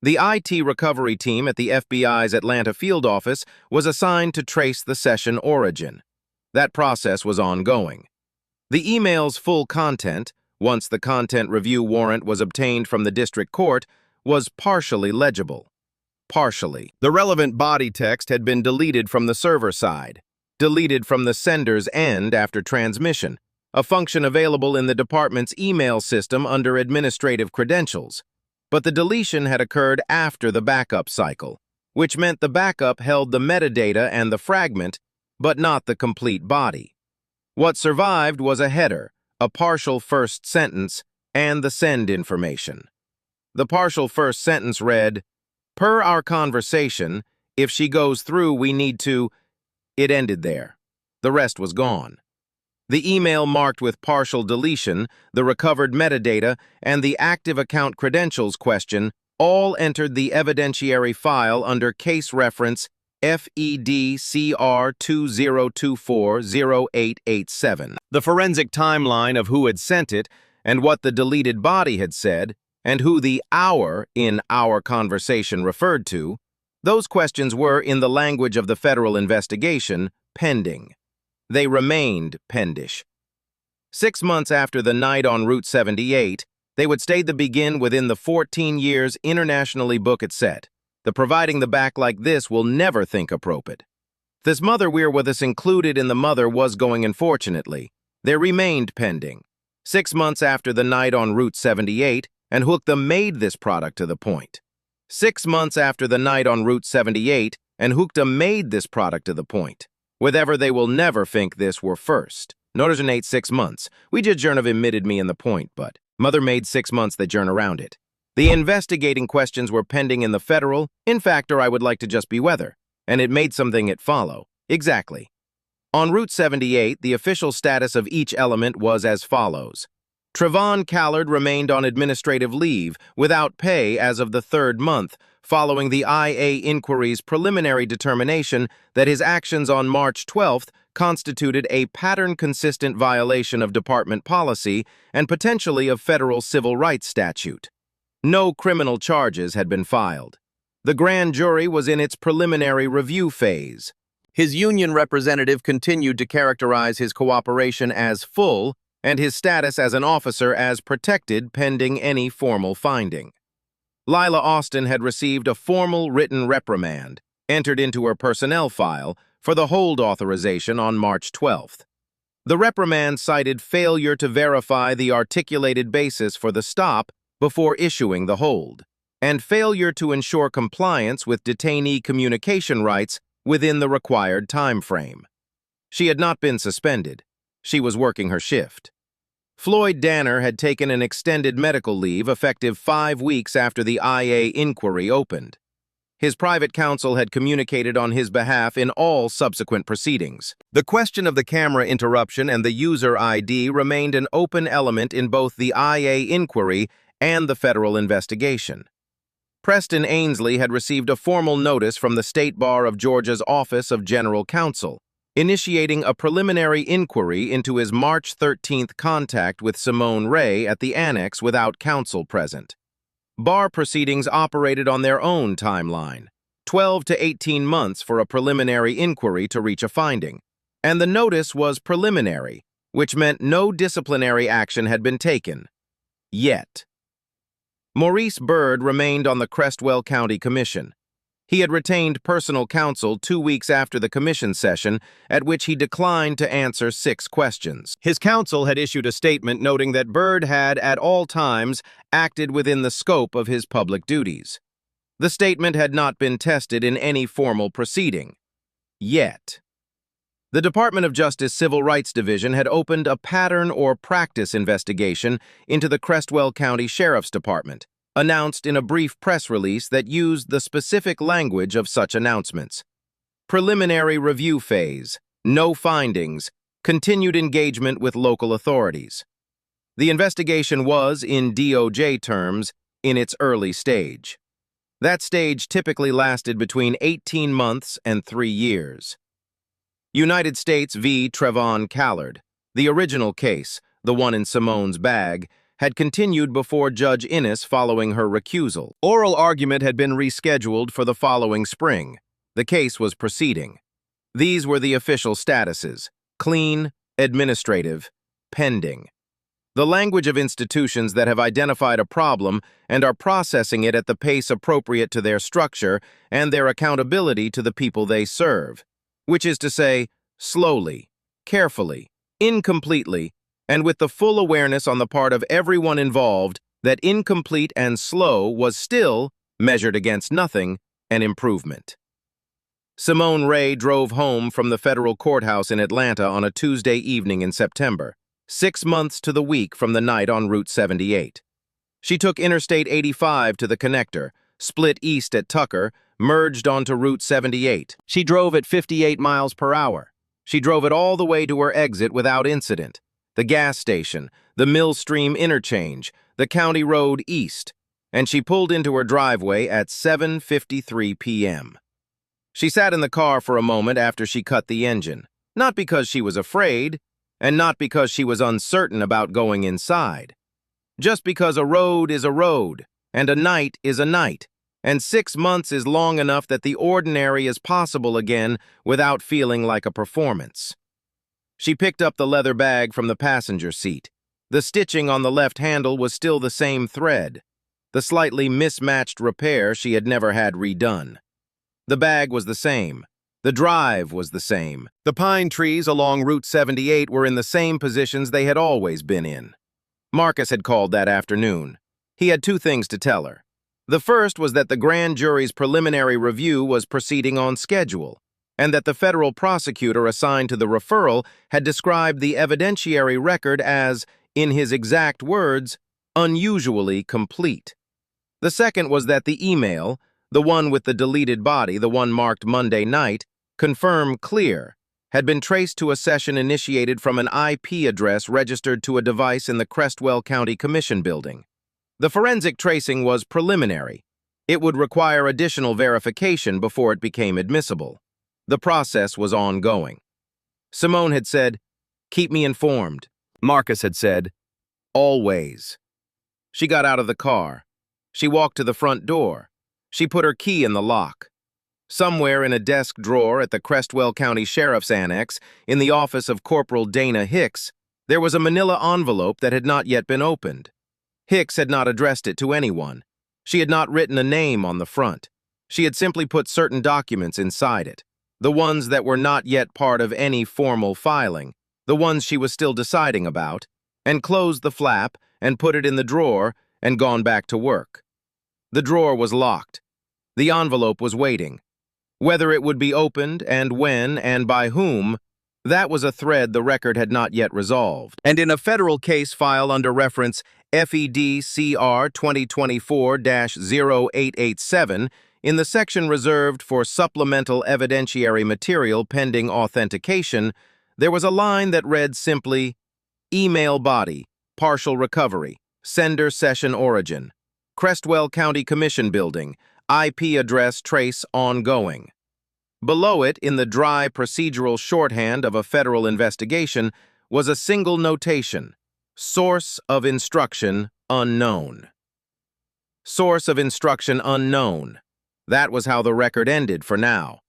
The IT recovery team at the FBI's Atlanta field office was assigned to trace the session origin. That process was ongoing. The email's full content, once the content review warrant was obtained from the district court, was partially legible. Partially. The relevant body text had been deleted from the server side, deleted from the sender's end after transmission, a function available in the department's email system under administrative credentials. But the deletion had occurred after the backup cycle, which meant the backup held the metadata and the fragment, but not the complete body. What survived was a header, a partial first sentence, and the send information. The partial first sentence read, "Per our conversation, if she goes through, we need to..." It ended there. The rest was gone. The email marked with partial deletion, the recovered metadata, and the active account credentials question all entered the evidentiary file under case reference FEDCR20240887. The forensic timeline of who had sent it and what the deleted body had said, and who the "our" in "our conversation" referred to, those questions were, in the language of the federal investigation, pending. They remained pendish. 6 months after the night on Route 78, they would stay the begin within the 14 years internationally book it set. The providing the back like this will never think appropriate. This mother we're with us included in the mother was going unfortunately. They remained pending. 6 months after the night on Route 78, and Hookta made this product to the point. 6 months after the night on Route 78, and Hookta made this product to the point. Whatever they will never think this were first. Notice 6 months. We just journ of admitted me in the point, but mother made 6 months they journ around it. The investigating questions were pending in the federal, in fact, or I would like to just be weather, and it made something it follow. Exactly. On Route 78, the official status of each element was as follows. Trevon Callard remained on administrative leave without pay as of the third month, following the IA inquiry's preliminary determination that his actions on March 12th constituted a pattern-consistent violation of department policy and potentially of federal civil rights statute. No criminal charges had been filed. The grand jury was in its preliminary review phase. His union representative continued to characterize his cooperation as full and his status as an officer as protected pending any formal finding. Lila Austin had received a formal written reprimand, entered into her personnel file, for the hold authorization on March 12th. The reprimand cited failure to verify the articulated basis for the stop before issuing the hold, and failure to ensure compliance with detainee communication rights within the required time frame. She had not been suspended. She was working her shift. Floyd Danner had taken an extended medical leave effective 5 weeks after the IA inquiry opened. His private counsel had communicated on his behalf in all subsequent proceedings. The question of the camera interruption and the user ID remained an open element in both the IA inquiry and the federal investigation. Preston Ainsley had received a formal notice from the State Bar of Georgia's Office of General Counsel, initiating a preliminary inquiry into his March 13th contact with Simone Ray at the annex without counsel present. Bar proceedings operated on their own timeline, 12 to 18 months for a preliminary inquiry to reach a finding, and the notice was preliminary, which meant no disciplinary action had been taken. Yet. Maurice Byrd remained on the Crestwell County Commission. He had retained personal counsel 2 weeks after the commission session, at which he declined to answer 6 questions. His counsel had issued a statement noting that Byrd had, at all times, acted within the scope of his public duties. The statement had not been tested in any formal proceeding. Yet. The Department of Justice Civil Rights Division had opened a pattern or practice investigation into the Crestwell County Sheriff's Department, announced in a brief press release that used the specific language of such announcements. Preliminary review phase, no findings, continued engagement with local authorities. The investigation was, in DOJ terms, in its early stage. That stage typically lasted between 18 months and 3 years. United States v. Trevon Callard, the original case, the one in Simone's bag, had continued before Judge Innes following her recusal. Oral argument had been rescheduled for the following spring. The case was proceeding. These were the official statuses: clean, administrative, pending. The language of institutions that have identified a problem and are processing it at the pace appropriate to their structure and their accountability to the people they serve, which is to say, slowly, carefully, incompletely, and with the full awareness on the part of everyone involved that incomplete and slow was still, measured against nothing, an improvement. Simone Ray drove home from the federal courthouse in Atlanta on a Tuesday evening in September, 6 months to the week from the night on Route 78. She took Interstate 85 to the connector, split east at Tucker, merged onto Route 78. She drove at 58 miles per hour. She drove it all the way to her exit without incident. The gas station, the Millstream interchange, the county road east, and she pulled into her driveway at 7:53 p.m. She sat in the car for a moment after she cut the engine, not because she was afraid, and not because she was uncertain about going inside. Just because a road is a road, and a night is a night, and 6 months is long enough that the ordinary is possible again without feeling like a performance. She picked up the leather bag from the passenger seat. The stitching on the left handle was still the same thread, the slightly mismatched repair she had never had redone. The bag was the same. The drive was the same. The pine trees along Route 78 were in the same positions they had always been in. Marcus had called that afternoon. He had 2 things to tell her. The first was that the grand jury's preliminary review was proceeding on schedule, and that the federal prosecutor assigned to the referral had described the evidentiary record as, in his exact words, unusually complete. The second was that the email, the one with the deleted body, the one marked Monday night, confirmed clear, had been traced to a session initiated from an IP address registered to a device in the Crestwell County Commission building. The forensic tracing was preliminary. It would require additional verification before it became admissible. The process was ongoing. Simone had said, "Keep me informed." Marcus had said, "Always." She got out of the car. She walked to the front door. She put her key in the lock. Somewhere in a desk drawer at the Crestwell County Sheriff's Annex, in the office of Corporal Dana Hicks, there was a manila envelope that had not yet been opened. Hicks had not addressed it to anyone. She had not written a name on the front. She had simply put certain documents inside it, the ones that were not yet part of any formal filing, the ones she was still deciding about, and closed the flap and put it in the drawer and gone back to work. The drawer was locked. The envelope was waiting. Whether it would be opened, and when, and by whom, that was a thread the record had not yet resolved. And in a federal case file under reference FED-CR 2024-0887, in the section reserved for supplemental evidentiary material pending authentication, there was a line that read simply, "Email body, partial recovery, sender session origin, Crestwell County Commission building, IP address trace ongoing." Below it, in the dry procedural shorthand of a federal investigation, was a single notation, "Source of instruction unknown." Source of instruction unknown. That was how the record ended for now.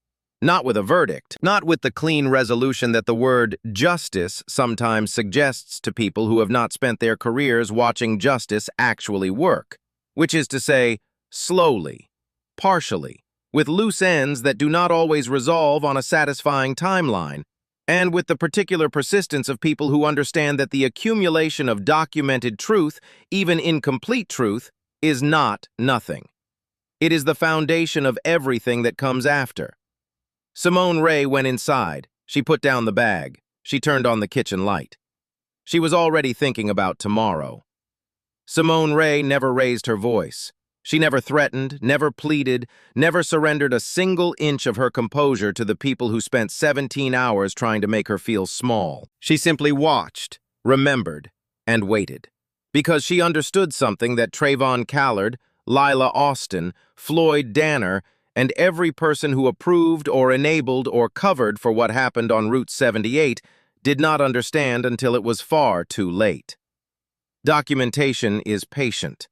Not with a verdict, not with the clean resolution that the word justice sometimes suggests to people who have not spent their careers watching justice actually work, which is to say, slowly, partially, with loose ends that do not always resolve on a satisfying timeline, and with the particular persistence of people who understand that the accumulation of documented truth, even incomplete truth, is not nothing. It is the foundation of everything that comes after. Simone Ray went inside. She put down the bag. She turned on the kitchen light. She was already thinking about tomorrow. Simone Ray never raised her voice. She never threatened, never pleaded, never surrendered a single inch of her composure to the people who spent 17 hours trying to make her feel small. She simply watched, remembered, and waited. Because she understood something that Trayvon Callard, Lila Austin, Floyd Danner, and every person who approved or enabled or covered for what happened on Route 78 did not understand until it was far too late. Documentation is patient.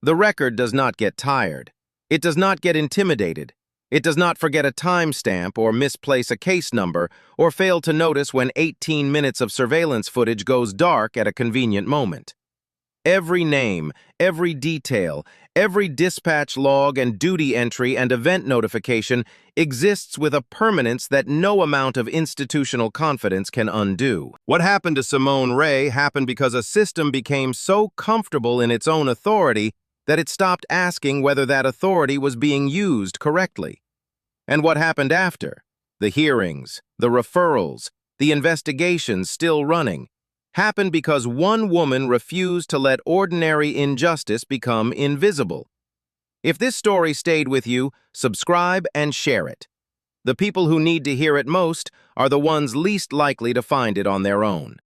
The record does not get tired. It does not get intimidated. It does not forget a timestamp or misplace a case number or fail to notice when 18 minutes of surveillance footage goes dark at a convenient moment. Every name, every detail, every dispatch log and duty entry and event notification exists with a permanence that no amount of institutional confidence can undo. What happened to Simone Ray happened because a system became so comfortable in its own authority that it stopped asking whether that authority was being used correctly. And what happened after? The hearings, the referrals, the investigations still running, happened because one woman refused to let ordinary injustice become invisible. If this story stayed with you, subscribe and share it. The people who need to hear it most are the ones least likely to find it on their own.